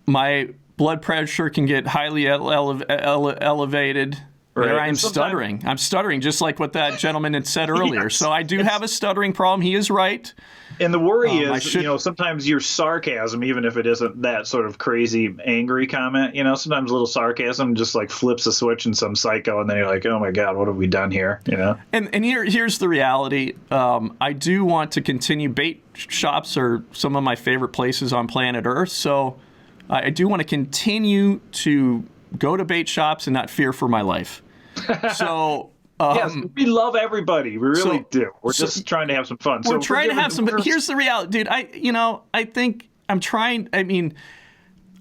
[SPEAKER 2] my blood pressure can get highly elevated.
[SPEAKER 3] Right.
[SPEAKER 2] There I am
[SPEAKER 3] And sometimes-
[SPEAKER 2] stuttering. I'm stuttering just like what that gentleman had said earlier.
[SPEAKER 3] Yes.
[SPEAKER 2] So I do have a stuttering problem. He is right.
[SPEAKER 3] And the worry
[SPEAKER 2] I
[SPEAKER 3] is,
[SPEAKER 2] should-
[SPEAKER 3] you know, sometimes your sarcasm, even if it isn't that sort of crazy, angry comment, you know, sometimes a little sarcasm just like flips a switch in some psycho, and then you're like, oh my God, what have we done here? You know?
[SPEAKER 2] And here's the reality. I do want to continue. Bait shops are some of my favorite places on planet Earth. So I do want to continue to go to bait shops and not fear for my life. So
[SPEAKER 3] Yes, we love everybody. We really
[SPEAKER 2] so-
[SPEAKER 3] do. We're just trying to have some fun.
[SPEAKER 2] we're
[SPEAKER 3] So
[SPEAKER 2] trying to
[SPEAKER 3] forgive
[SPEAKER 2] have some.
[SPEAKER 3] us.
[SPEAKER 2] Here's the reality, dude. I think I'm trying. I mean,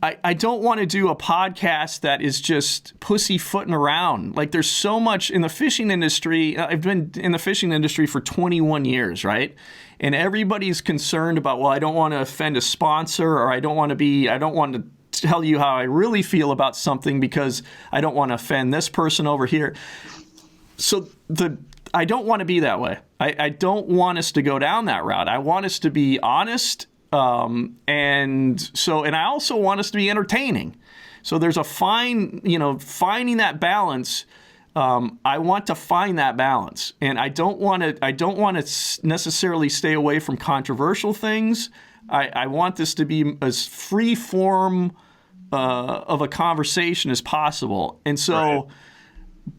[SPEAKER 2] I don't want to do a podcast that is just pussyfooting around. Like, there's so much in the fishing industry. I've been in the fishing industry for 21 years, right? And everybody's concerned about, well, I don't want to offend a sponsor, or I don't want to tell you how I really feel about something because I don't want to offend this person over here. So I don't want to be that way. I don't want us to go down that route. I want us to be honest, and I also want us to be entertaining. So there's a finding that balance. I want to find that balance, and I don't want to necessarily stay away from controversial things. I want this to be as free form of a conversation as possible, and so.
[SPEAKER 3] Right.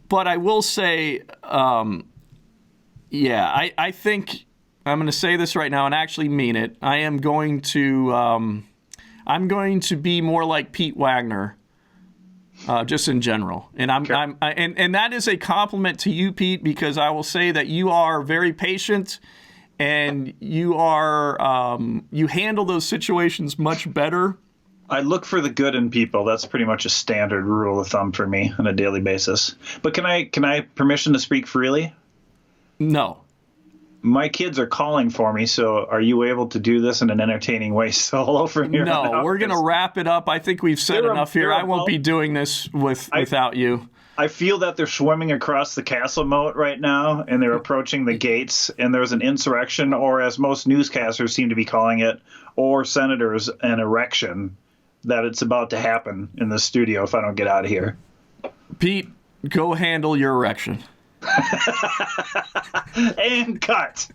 [SPEAKER 2] But I will say, I think I'm going to say this right now and actually mean it. I'm going to be more like Pete Wagner, just in general. And and that is a compliment to you, Pete, because I will say that you are very patient, and you handle those situations much better.
[SPEAKER 3] I look for the good in people. That's pretty much a standard rule of thumb for me on a daily basis. But can I permission to speak freely?
[SPEAKER 2] No.
[SPEAKER 3] My kids are calling for me, so are you able to do this in an entertaining way solo from here on
[SPEAKER 2] No,
[SPEAKER 3] out?
[SPEAKER 2] we're going to wrap it up. I think we've said enough here. I won't be doing this without you.
[SPEAKER 3] I feel that they're swimming across the castle moat right now, and they're approaching the gates, and there's an insurrection, or as most newscasters seem to be calling it, or senators, an erection, that it's about to happen in the studio if I don't get out of here.
[SPEAKER 2] Pete, go handle your erection.
[SPEAKER 3] And cut.